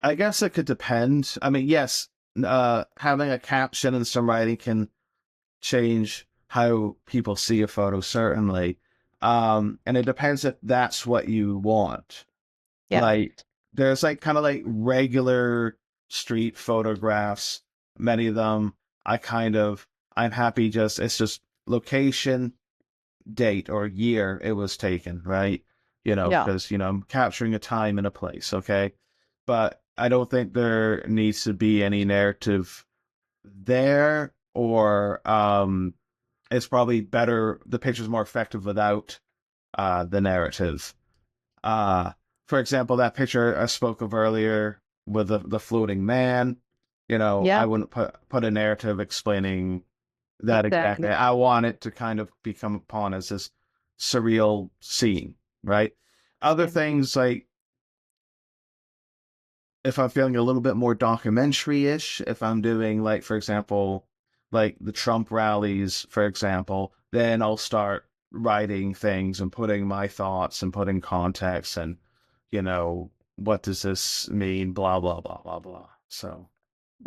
I guess it could depend. I mean, yes, having a caption and some writing can change how people see a photo, certainly. And it depends if that's what you want. Yeah. Like, there's like kind of like regular street photographs, many of them I'm happy it's just location, date, or year it was taken, right? Yeah. Because, I'm capturing a time and a place, okay? But I don't think there needs to be any narrative there, or it's probably better, the picture's more effective without the narrative. Uh, for example, that picture I spoke of earlier with the floating man, I Yeah, wouldn't put a narrative explaining that exactly. exactly. I want it to kind of become upon as this surreal scene, right? Other Yeah. things like if I'm feeling a little bit more documentary-ish, if I'm doing like, for example, like the Trump rallies, for example, then I'll start writing things and putting my thoughts and putting context and, what does this mean? Blah, blah, blah, blah, blah. So,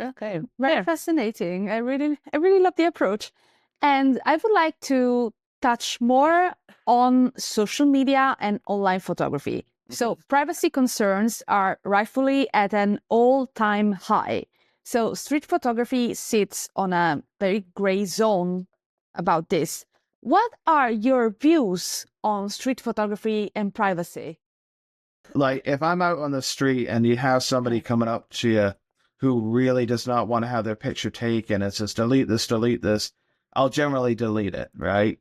Okay. Very Fair. fascinating. I really love the approach. And I would like to touch more on social media and online photography. So privacy concerns are rightfully at an all-time high. So street photography sits on a very gray zone about this. What are your views on street photography and privacy? like, if I'm out on the street and you have somebody coming up to you who really does not want to have their picture taken, it says, delete this, I'll generally delete it, right?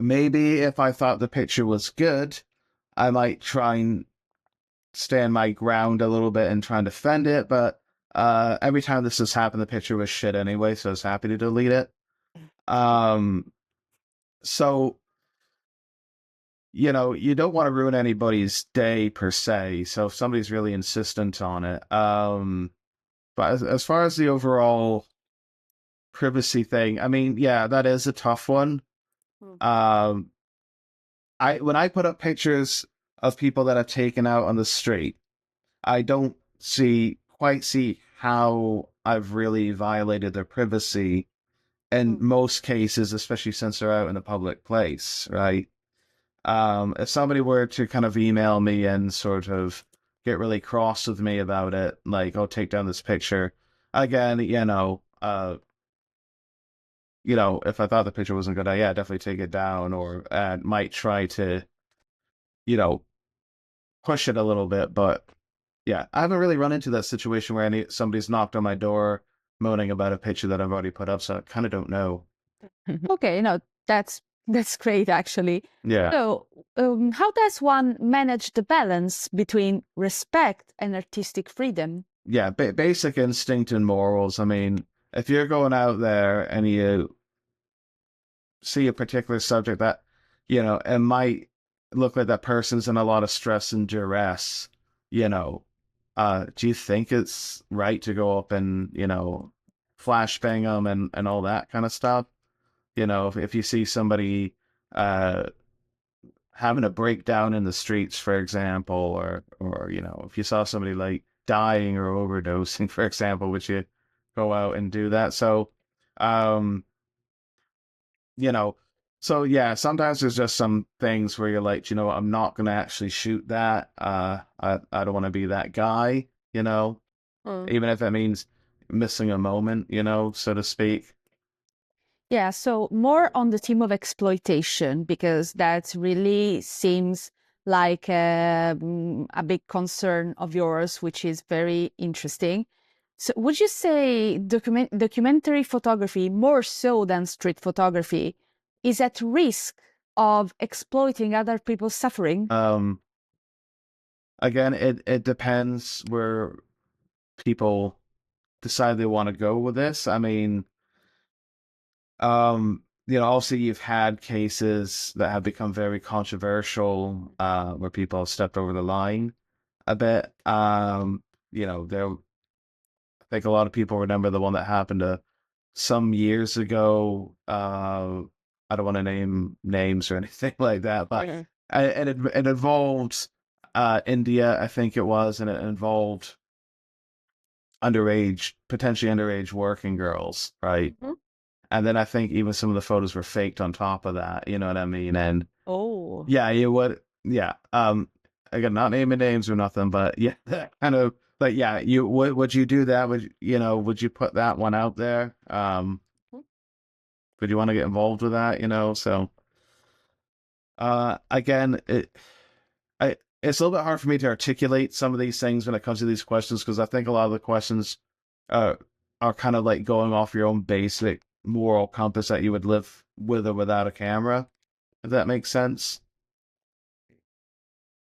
Maybe if I thought the picture was good, I might try and stand my ground a little bit and try and defend it, but every time this has happened, the picture was shit anyway, so I was happy to delete it. Um, so, you don't want to ruin anybody's day per se, so if somebody's really insistent on it. But as far as the overall privacy thing, I mean, yeah, that is a tough one. Mm. Um, when I put up pictures of people that I've taken out on the street, I don't quite see how I've really violated their privacy in Mm. most cases, especially since they're out in a public place, right? If somebody were to kind of email me and sort of get really cross with me about it, like, oh, take down this picture, again, if I thought the picture wasn't good, yeah, definitely take it down, or might try to, you know, push it a little bit, but yeah, I haven't really run into that situation where somebody's knocked on my door moaning about a picture that I've already put up, so I kind of don't know. Okay, no, that's great actually. Yeah, So, how does one manage the balance between respect and artistic freedom? yeah, basic instinct and morals. I mean, if you're going out there and you see a particular subject that, it might look like that person's in a lot of stress and duress, do you think it's right to go up and, flashbang them and all that kind of stuff? If you see somebody uh, having a breakdown in the streets, for example, or if you saw somebody like dying or overdosing, for example, would you go out and do that? So, um, you know, so yeah, sometimes there's just some things where you're like, what, I'm not gonna actually shoot that. I don't want to be that guy, Mm. even if it means missing a moment, so to speak. Yeah, so more on the theme of exploitation, because that really seems like a big concern of yours, which is very interesting. So, would you say documentary photography, more so than street photography, is at risk of exploiting other people's suffering? Um, Again, it depends where people decide they want to go with this. I mean, also you've had cases that have become very controversial, where people have stepped over the line a bit. There, I think a lot of people remember the one that happened some years ago. I don't want to name names or anything like that, but Mhm. it involved India, I think it was, and it involved potentially underage working girls, right? Mhm. And then I think even some of the photos were faked on top of that, you know what I mean? And Oh. yeah, you would, yeah. Again, not naming names or nothing, but yeah, that kind of, but yeah, would you do that? Would you put that one out there? Would you want to get involved with that? So again, it's a little bit hard for me to articulate some of these things when it comes to these questions, because I think a lot of the questions uh, are kind of like going off your own basic moral compass that you would live with or without a camera, if that makes sense.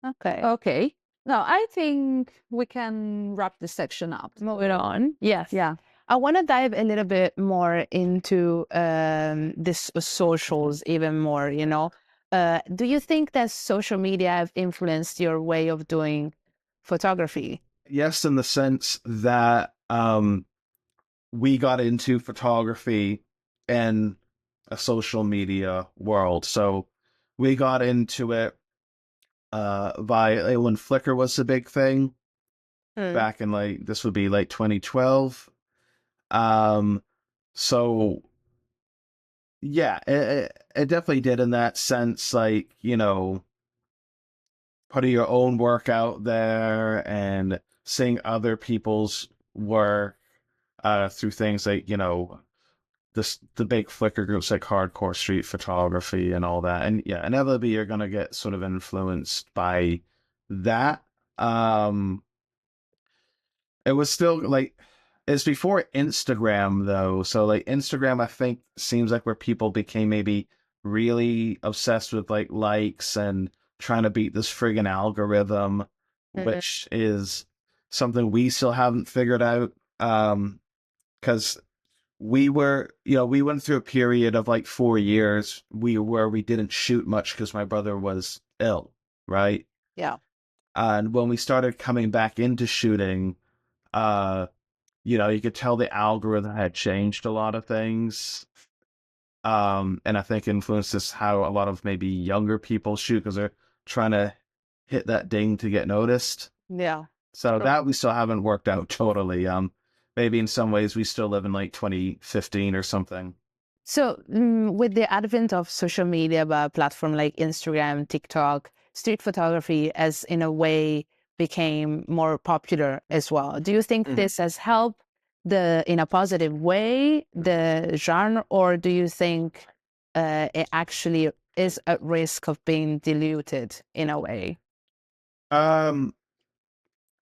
Okay. Okay. No, I think we can wrap this section up. Moving on. Yes. Yeah. I want to dive a little bit more into this socials even more, you know. Do you think that social media have influenced your way of doing photography? Yes, in the sense that we got into photography in a social media world. So we got into it via when Flickr was a big thing Mm. back in like this would be like 2012. Um, so yeah, it definitely did in that sense, like, you know, putting your own work out there and seeing other people's work through things like, you know, the big Flickr groups like Hardcore Street Photography and all that. And yeah, inevitably you're gonna get sort of influenced by that. Um, it was still like it's before Instagram though. So like Instagram I think seems like where people became maybe really obsessed with like likes and trying to beat this friggin' algorithm, Mhm. which is something we still haven't figured out. Because we were, you know, we went through a period of like 4 years where we didn't shoot much because my brother was ill, right? Yeah. And when we started coming back into shooting, uh, you know, you could tell the algorithm had changed a lot of things. And I think influences how a lot of maybe younger people shoot because they're trying to hit that ding to get noticed. Yeah. So True. that we still haven't worked out totally. Maybe in some ways we still live in like 2015 or something. So, with the advent of social media, a platform like Instagram, TikTok, street photography as in a way became more popular as well. Do you think Mhm. this has helped in a positive way, the genre, or do you think it actually is at risk of being diluted in a way? Um,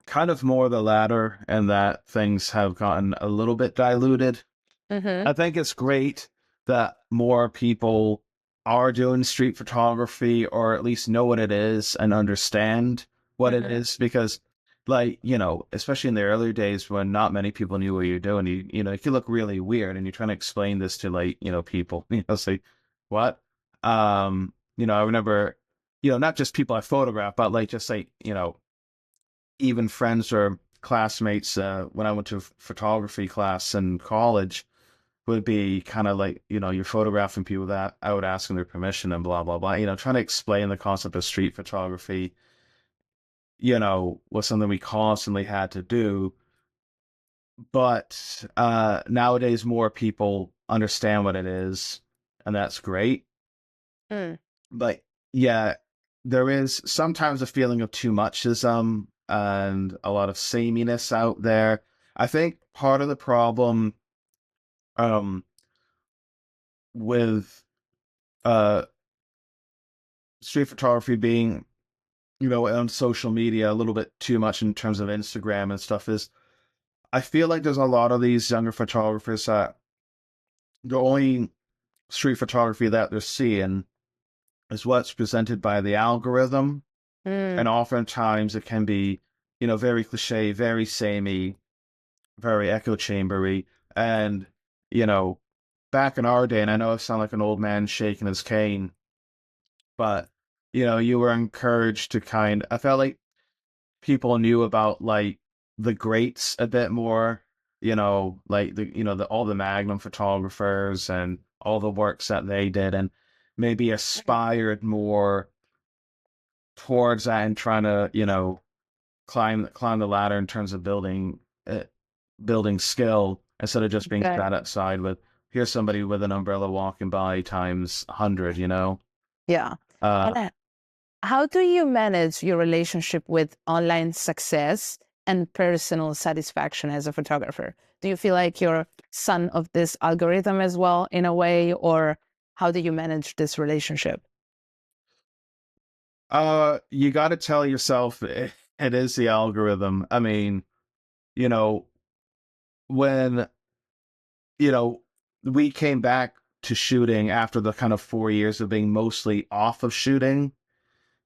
Kind of more the latter, and that things have gotten a little bit diluted. Mm-hmm. I think it's great that more people are doing street photography or at least know what it is and understand what it Mm-hmm. is because like, you know, especially in the earlier days when not many people knew what you're doing, you know, it could look really weird and you're trying to explain this to like, you know, people, you know, say, what? You know, I remember, you know, not just people I photograph, but like just like, you know, even friends or classmates when I went to photography class in college would be kind of like, you know, you're photographing people that out asking their permission and blah, blah, blah. You know, trying to explain the concept of street photography, you know, was something we constantly had to do. But nowadays, more people understand what it is, and that's great. Mm. But yeah, there is sometimes a feeling of too muchism and a lot of sameness out there. I think part of the problem um, with uh, street photography being, you know, on social media a little bit too much in terms of Instagram and stuff is I feel like there's a lot of these younger photographers that the only street photography that they're seeing is what's presented by the algorithm. Mm. And oftentimes it can be, you know, very cliche, very samey, very echo chambery. And, you know, back in our day, and I know I sound like an old man shaking his cane, but, you know, you were encouraged to I felt like people knew about like the greats a bit more, you know, like the, you know, the all the Magnum photographers and all the works that they did and maybe aspired more towards that and trying to, you know, climb the ladder in terms of building skill instead of just being Okay. sat outside with here's somebody with an umbrella walking by times 100, you know. Yeah. uh And how do you manage your relationship with online success and personal satisfaction as a photographer? Do you feel like you're son of this algorithm as well in a way, or how do you manage this relationship? you got to tell yourself it is the algorithm. I mean, you know, when you know we came back to shooting after the kind of 4 years of being mostly off of shooting,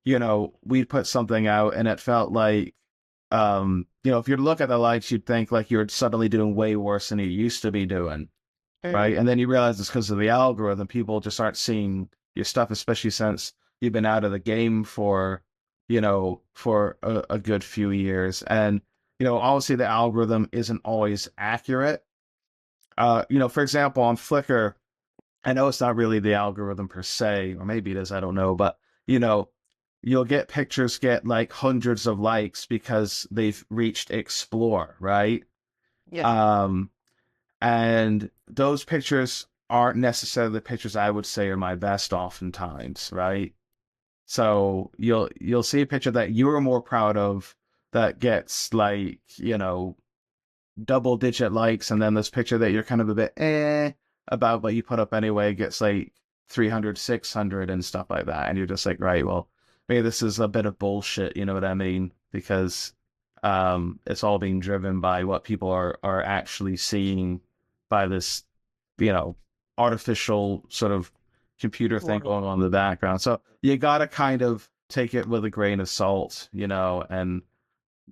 we'd put something out and it felt like, if you look at the likes, you'd think like you're suddenly doing way worse than you used to be doing, right? And then you realize it's because of the algorithm. People just aren't seeing your stuff, especially since you've been out of the game for, for a good few years. And, obviously the algorithm isn't always accurate. For example, on Flickr, I know it's not really the algorithm per se, or maybe it is, I don't know, but you'll get pictures get like hundreds of likes because they've reached explore, right? Yeah. And those pictures aren't necessarily the pictures I would say are my best oftentimes, right? So you'll see a picture that you're more proud of that gets like, double digit likes, and then this picture that you're kind of a bit about, but you put up anyway gets like 300, 600 and stuff like that. And you're just like, right, well, maybe this is a bit of bullshit, you know what I mean? Because it's all being driven by what people are actually seeing by this, artificial sort of computer thing going on in the background. So you gotta kind of take it with a grain of salt, and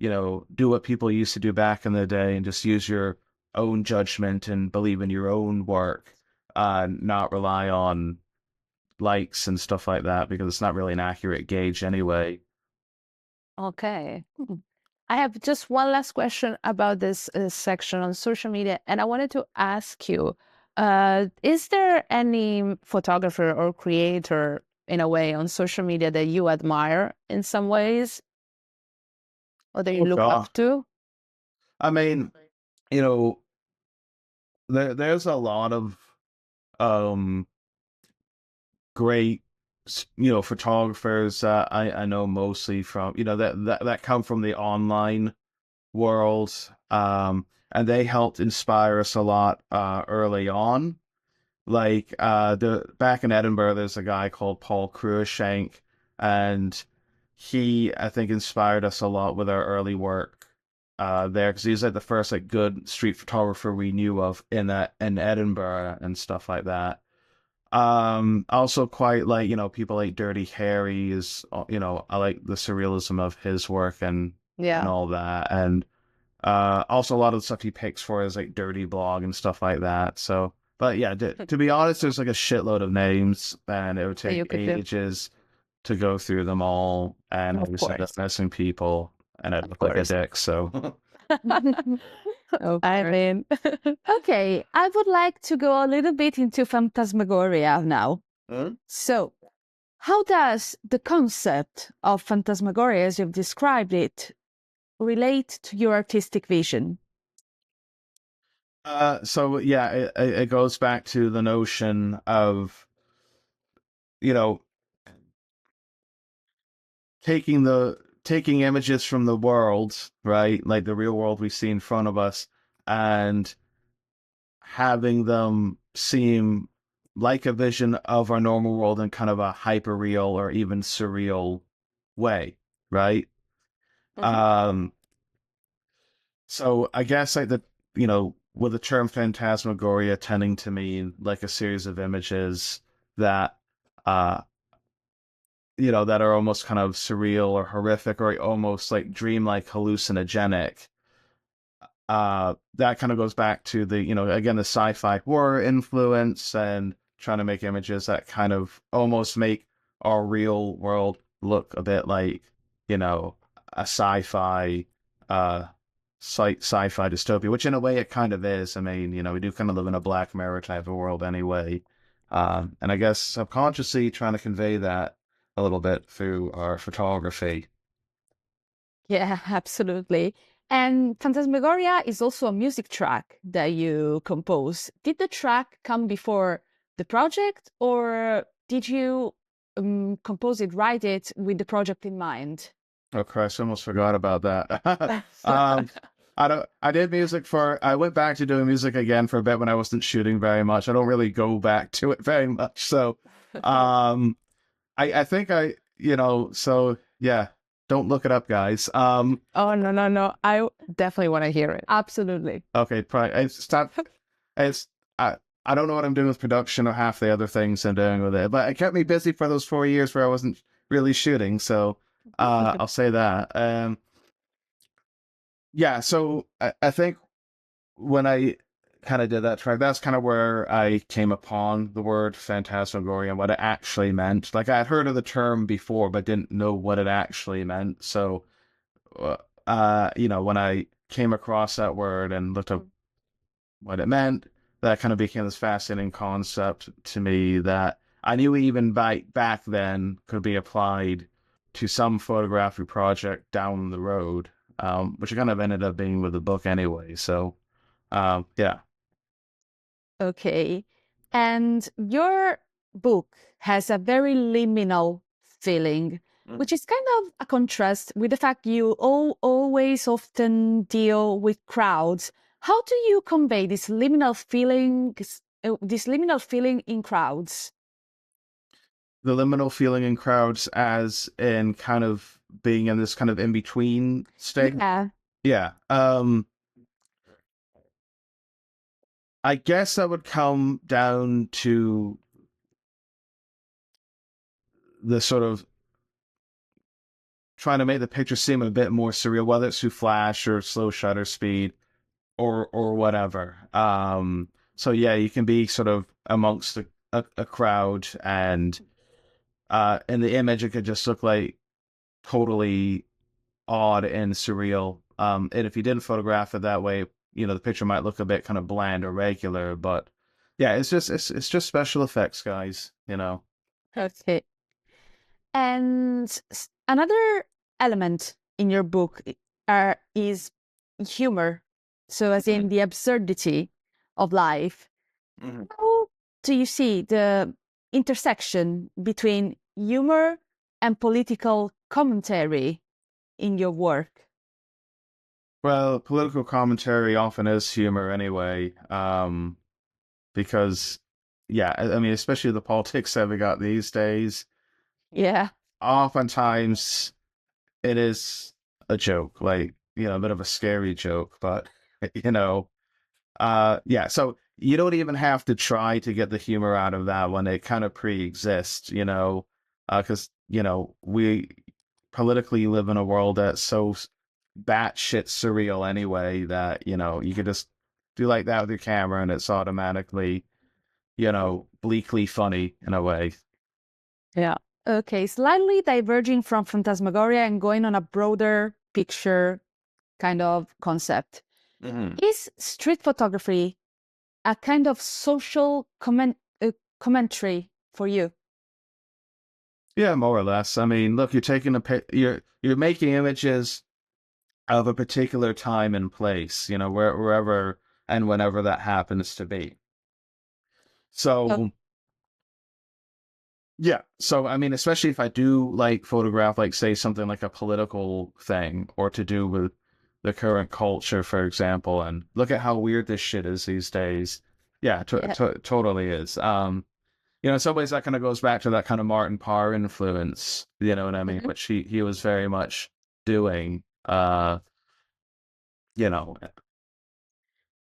do what people used to do back in the day and just use your own judgment and believe in your own work, not rely on likes and stuff like that because it's not really an accurate gauge anyway. Okay. I have just one last question about this section on social media, and I wanted to ask you, is there any photographer or creator in a way on social media that you admire in some ways or that you Oh look God. up to? I mean, there's a lot of um great photographers I know mostly from that come from the online world, and they helped inspire us a lot early on. Like the back in Edinburgh, there's a guy called Paul Cruikshank, and he I think inspired us a lot with our early work there because he's like the first like good street photographer we knew of in Edinburgh and stuff like that. Also quite like, people like Dirty Harry is, I like the surrealism of his work and Yeah. all that. And also a lot of the stuff he picks for is like Dirty Blog and stuff like that. So, but yeah, to be honest, there's like a shitload of names and it would That you take could do. ages to go through them all. And I Of would end up course. missing people and I'd Of look like a course. dick. So, I mean, Okay, I would like to go a little bit into Phantasmagoria now. So, how does the concept of Phantasmagoria, as you've described it, relate to your artistic vision? so yeah, it goes back to the notion of, you know, taking images from the world, right? Like the real world we see in front of us, and having them seem like a vision of our normal world in kind of a hyper real or even surreal way, right? Um, so I guess like with the term phantasmagoria tending to mean like a series of images that uh that are almost kind of surreal or horrific or almost like dreamlike hallucinogenic. That kind of goes back to the, again, the sci-fi horror influence and trying to make images that kind of almost make our real world look a bit like, a sci-fi sci-fi dystopia, which in a way it kind of is. I mean, we do kind of live in a Black Mirror type of world anyway. And I guess subconsciously trying to convey that a little bit through our photography. Yeah, absolutely. And Phantasmagoria is also a music track that you compose. Did the track come before the project, or did you compose it, write it with the project in mind? Oh Christ, I almost forgot about that. I did music I went back to doing music again for a bit when I wasn't shooting very much. I don't really go back to it very much. So, I think so yeah, don't look it up, guys. oh, no. I definitely want to hear it. Absolutely. Okay, probably it's not, it's, I don't know what I'm doing with production or half the other things I'm doing with it, but it kept me busy for those 4 years where I wasn't really shooting. So I'll say that. Yeah, so I think when I kind of did that track, that's kind of where I came upon the word phantasmagoria and what it actually meant. Like I had heard of the term before, but didn't know what it actually meant. So, when I came across that word and looked up what it meant, that kind of became this fascinating concept to me that I knew even back then could be applied to some photography project down the road, which kind of ended up being with the book anyway. So, yeah. Okay. And your book has a very liminal feeling, which is kind of a contrast with the fact you always often deal with crowds. How do you convey this liminal feeling in crowds? The liminal feeling in crowds as in kind of being in this kind of in between state. Yeah. Yeah. I guess that would come down to the sort of trying to make the picture seem a bit more surreal, whether it's through flash or slow shutter speed or whatever. So yeah, you can be sort of amongst a crowd and in the image it could just look like totally odd and surreal. And if you didn't photograph it that way, the picture might look a bit kind of bland or regular. But yeah, it's just special effects, guys. Okay. And another element in your book is humor. So, as in the absurdity of life. Mm-hmm. How do you see the intersection between humor and political commentary in your work? Well, political commentary often is humor anyway, because yeah, I mean, especially the politics that we got these days. Yeah. Oftentimes it is a joke, like a bit of a scary joke, but you know, yeah, so you don't even have to try to get the humor out of that when it kind of pre-exists, because we politically live in a world that's so batshit surreal anyway that you could just do like that with your camera and it's automatically bleakly funny in a way. Yeah. Okay, slightly diverging from Phantasmagoria and going on a broader picture kind of concept. Hmm. Is street photography a kind of social commentary for you? Yeah, more or less. I mean, look, you're making images of a particular time and place, wherever and whenever that happens to be. Oh, So, yeah. So, I mean, especially if I do like photograph, like say something like a political thing or to do with the current culture, for example, and look at how weird this shit is these days. Yeah, yeah. totally is. In some ways that kind of goes back to that kind of Martin Parr influence, you know what I mean? Mhm. Which he was very much doing, you know,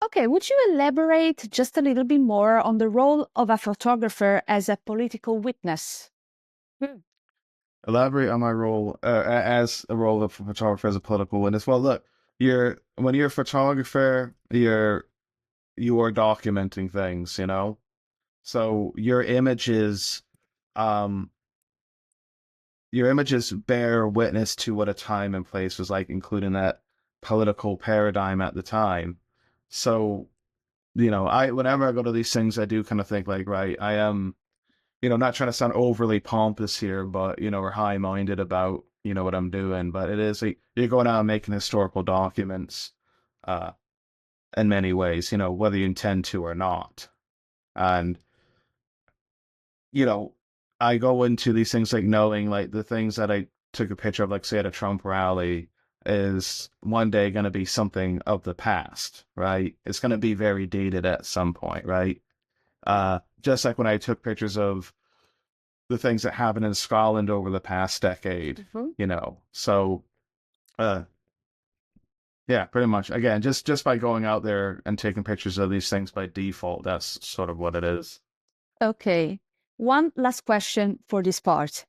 Okay, would you elaborate just a little bit more on the role of a photographer as a political witness? Hmm. elaborate on my role as a role of a photographer as a political witness. Well, look, when you're a photographer, you are documenting things. So um, your images bear witness to what a time and place was like, including that political paradigm at the time. So, I whenever I go to these things, I do kind of think like, right, I am not trying to sound overly pompous here, but or high-minded about what I'm doing. But it is like you're going out and making historical documents, uh, in many ways, whether you intend to or not. And you know, I go into these things like knowing like the things that I took a picture of, like say at a Trump rally, is one day going to be something of the past, right? It's going to be very dated at some point, right? Just like when I took pictures of the things that happened in Scotland over the past decade, Mhm. So, uh, yeah, pretty much. Again, just by going out there and taking pictures of these things by default, that's sort of what it is. Okay, one last question for this part.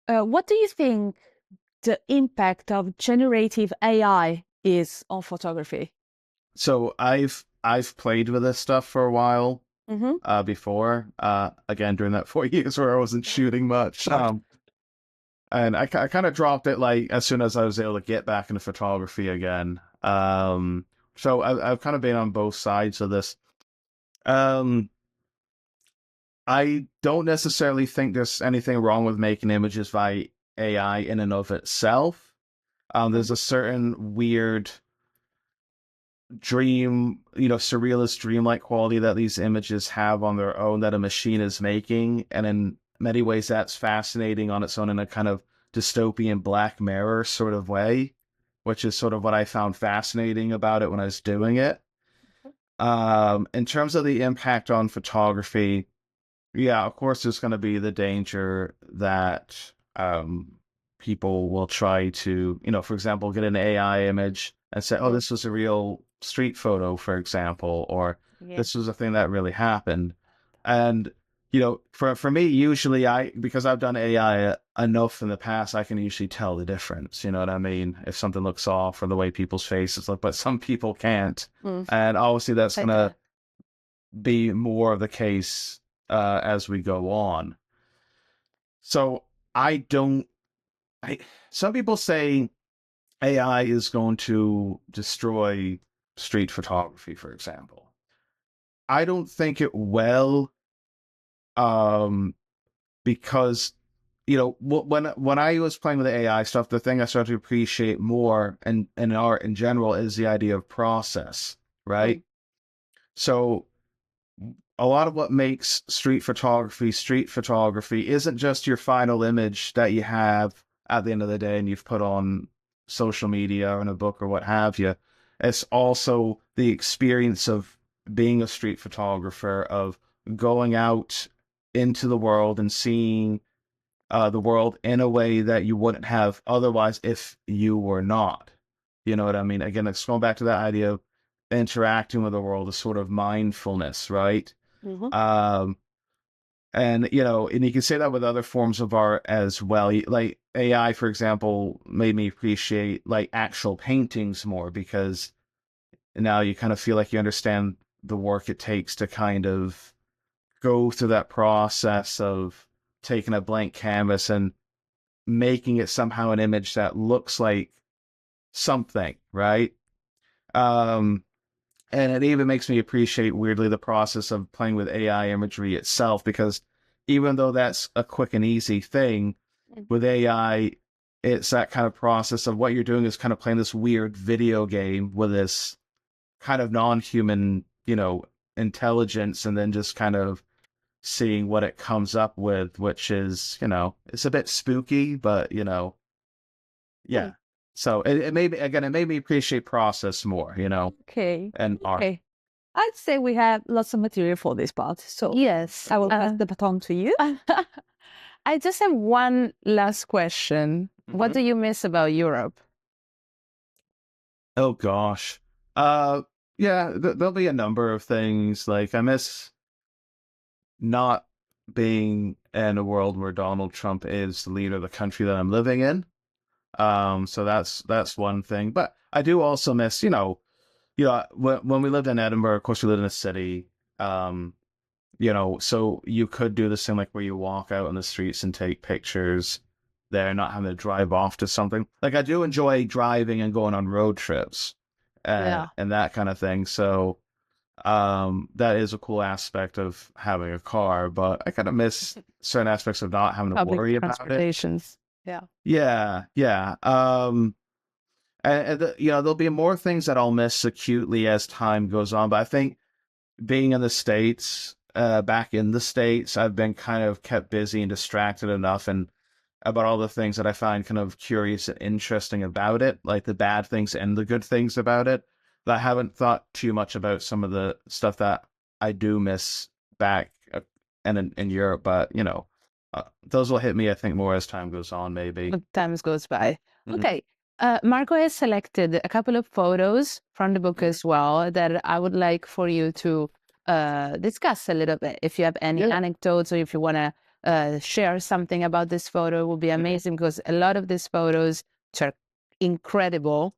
what do you think the impact of generative AI is on photography? So I've played with this stuff for a while before. Again, during that 4 years where I wasn't shooting much. And I kind of dropped it like as soon as I was able to get back into photography again. So I've kind of been on both sides of this. Um, I don't necessarily think there's anything wrong with making images by AI in and of itself. There's a certain weird surrealist dreamlike quality that these images have on their own that a machine is making. And in many ways, that's fascinating on its own in a kind of dystopian Black Mirror sort of way, which is sort of what I found fascinating about it when I was doing it. In terms of the impact on photography, yeah, of course, there's going to be the danger that people will try to, for example, get an AI image and say, oh, this was a real street photo, for example, or this was a thing that really happened. And, for me, usually because I've done AI enough in the past, I can usually tell the difference. You know what I mean? If something looks off or the way people's faces look, but some people can't. And obviously that's going to be more of the case as we go on. So some people say AI is going to destroy street photography, for example. I don't think it will, because when I was playing with the AI stuff, the thing I started to appreciate more in art in general is the idea of process, right? So a lot of what makes street photography isn't just your final image that you have at the end of the day and you've put on social media or in a book or what have you. It's also the experience of being a street photographer, of going out into the world and seeing the world in a way that you wouldn't have otherwise if you were not. You know what I mean? Again, it's going back to that idea of interacting with the world, a sort of mindfulness, right? Um, and you can say that with other forms of art as well. Like AI, for example, made me appreciate like actual paintings more because now you kind of feel like you understand the work it takes to kind of go through that process of taking a blank canvas and making it somehow an image that looks like something, right? Um, And it even makes me appreciate, weirdly, the process of playing with AI imagery itself, because even though that's a quick and easy thing, with AI, it's that kind of process of what you're doing is kind of playing this weird video game with this kind of non-human, intelligence, and then just kind of seeing what it comes up with, which is, it's a bit spooky, but, yeah. So it made me appreciate process more, Okay. and art. Okay. I'd say we have lots of material for this part. So Yes. I will pass the baton to you. I just have one last question. What do you miss about Europe? Oh gosh. Yeah, there'll be a number of things. Like I miss not being in a world where Donald Trump is the leader of the country that I'm living in. So that's one thing. But I do also miss, when we lived in Edinburgh, of course we lived in a city. Um, so you could do this thing like where you walk out on the streets and take pictures there, not having to drive off to something. Like I do enjoy driving and going on road trips, and that kind of thing. So that is a cool aspect of having a car, but I kind of miss certain aspects of not having to worry about it. Transportations. Yeah. Yeah. And there'll be more things that I'll miss acutely as time goes on, but I think being in the States, back in the States, I've been kind of kept busy and distracted enough and about all the things that I find kind of curious and interesting about it, like the bad things and the good things about it, that I haven't thought too much about some of the stuff that I do miss back and in Europe, but those will hit me, I think, more as time goes on, maybe. But times goes by. Mhm. Okay. Marco has selected a couple of photos from the book as well that I would like for you to discuss a little bit. If you have any Yeah. anecdotes or if you want to share something about this photo, it would be amazing, because a lot of these photos, which are incredible,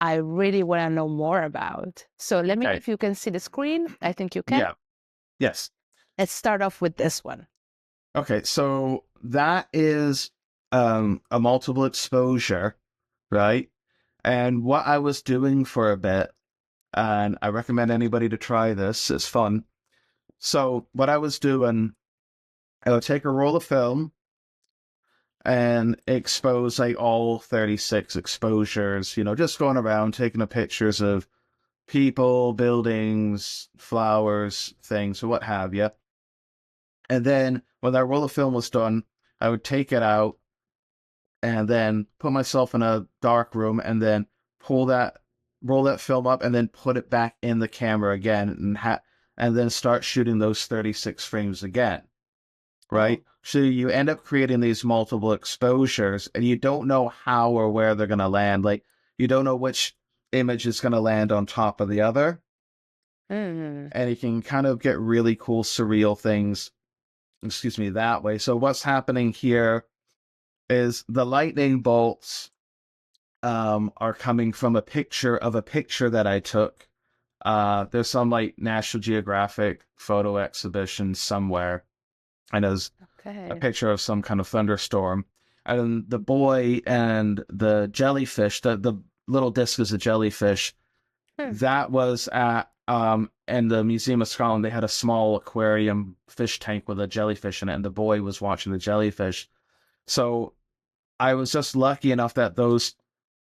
I really want to know more about. So let me know if you can see the screen. I think you can. Yeah. Yes. Let's start off with this one. Okay, so that is a multiple exposure, right? And what I was doing for a bit, and I recommend anybody to try this, it's fun. So what I was doing, I would take a roll of film and expose like all 36 exposures, you know, just going around taking the pictures of people, buildings, flowers, things, or what have you. And then when that roll of film was done, I would take it out and then put myself in a dark room and then roll that film up and then put it back in the camera again and then start shooting those 36 frames again. Right? Oh. So you end up creating these multiple exposures and you don't know how or where they're going to land. Like, you don't know which image is going to land on top of the other. And you can kind of get really cool, surreal things, that way. So what's happening here is the lightning bolts are coming from a picture that I took. There's some like National Geographic photo exhibition somewhere, and there's a picture of some kind of thunderstorm. And the boy and the jellyfish, the little disc is a jellyfish. That was at in the Museum of Scotland. They had a small aquarium fish tank with a jellyfish in it, and the boy was watching the jellyfish. So I was just lucky enough that those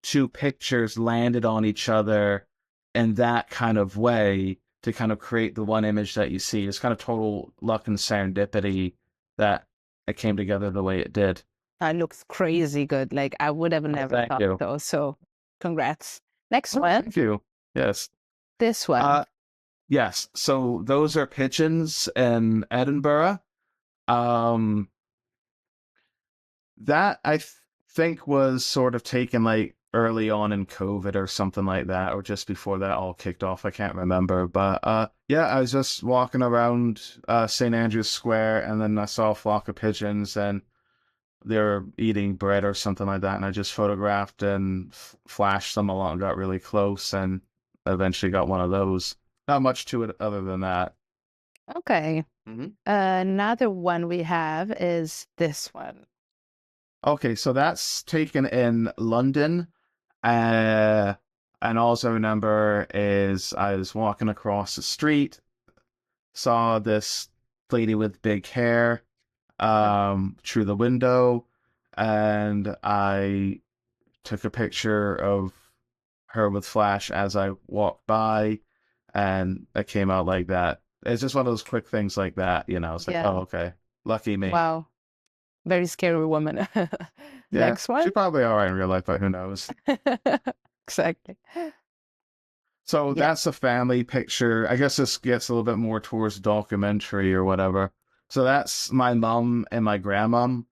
two pictures landed on each other in that kind of way to kind of create the one image that you see. It's kind of total luck and serendipity that it came together the way it did. It looks crazy good. Like, I would have never thought so. So congrats. Next one. Thank you. Yes. This one. Yes. So those are pigeons in Edinburgh. That I think was sort of taken like early on in COVID or something like that, or just before that all kicked off. I can't remember. But yeah, I was just walking around St. Andrew's Square, and then I saw a flock of pigeons, and they were eating bread or something like that, and I just photographed and flashed them along, got really close, and eventually got one of those. Not much to it other than that. Okay. Another one we have is this one. Okay, so that's taken in London. And also remember is I was walking across the street, saw this lady with big hair through the window, and I took a picture of her with flash as I walked by, and it came out like that. It's just one of those quick things like that, you know. It's like, oh, okay, lucky me. Wow. Very scary woman. Next one. She's probably all right in real life, but who knows? Exactly. So that's a family picture. I guess this gets a little bit more towards documentary or whatever. So that's my mom and my grandmom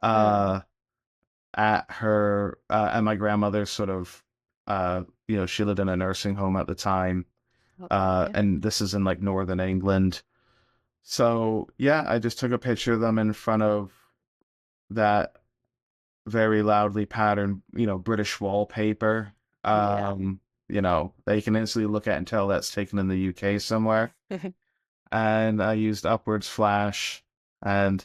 at her at my grandmother's sort of you know, she lived in a nursing home at the time. And this is in like northern England. So yeah, I just took a picture of them in front of that very loudly patterned, you know, British wallpaper. You know, that you can instantly look at and tell that's taken in the UK somewhere. And I used upwards flash and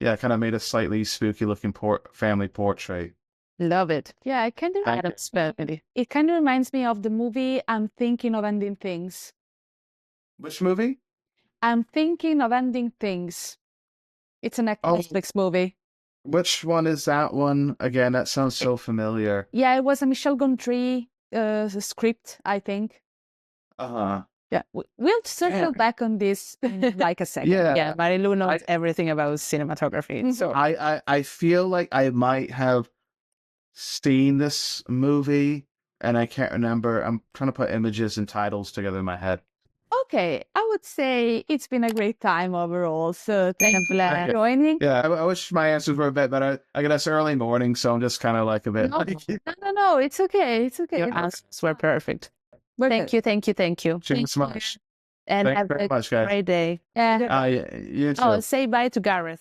yeah, kind of made a slightly spooky looking family portrait. Love it. Yeah, it kind of Addams Family. It kind of reminds me of the movie I'm Thinking of Ending Things. Which movie? I'm Thinking of Ending Things. It's a Netflix movie. Which one is that one? Again, that sounds so familiar. Yeah, it was a Michel Gondry script, I think. Yeah, we'll circle back on this in like a second. Yeah, Marilu knows everything about cinematography. So I feel like I might have seen this movie, and I can't remember. I'm trying to put images and titles together in my head. Okay, I would say it's been a great time overall. So thank you for joining. Yeah, I wish my answers were a bit better. I guess early morning, so I'm just kind of like a bit. No, it's okay. It's okay. Your answers were perfect. Thank you. Thanks so much. And Thanks have very a much, guys. great day. Yeah. Yeah, you too. Oh, say bye to Gareth.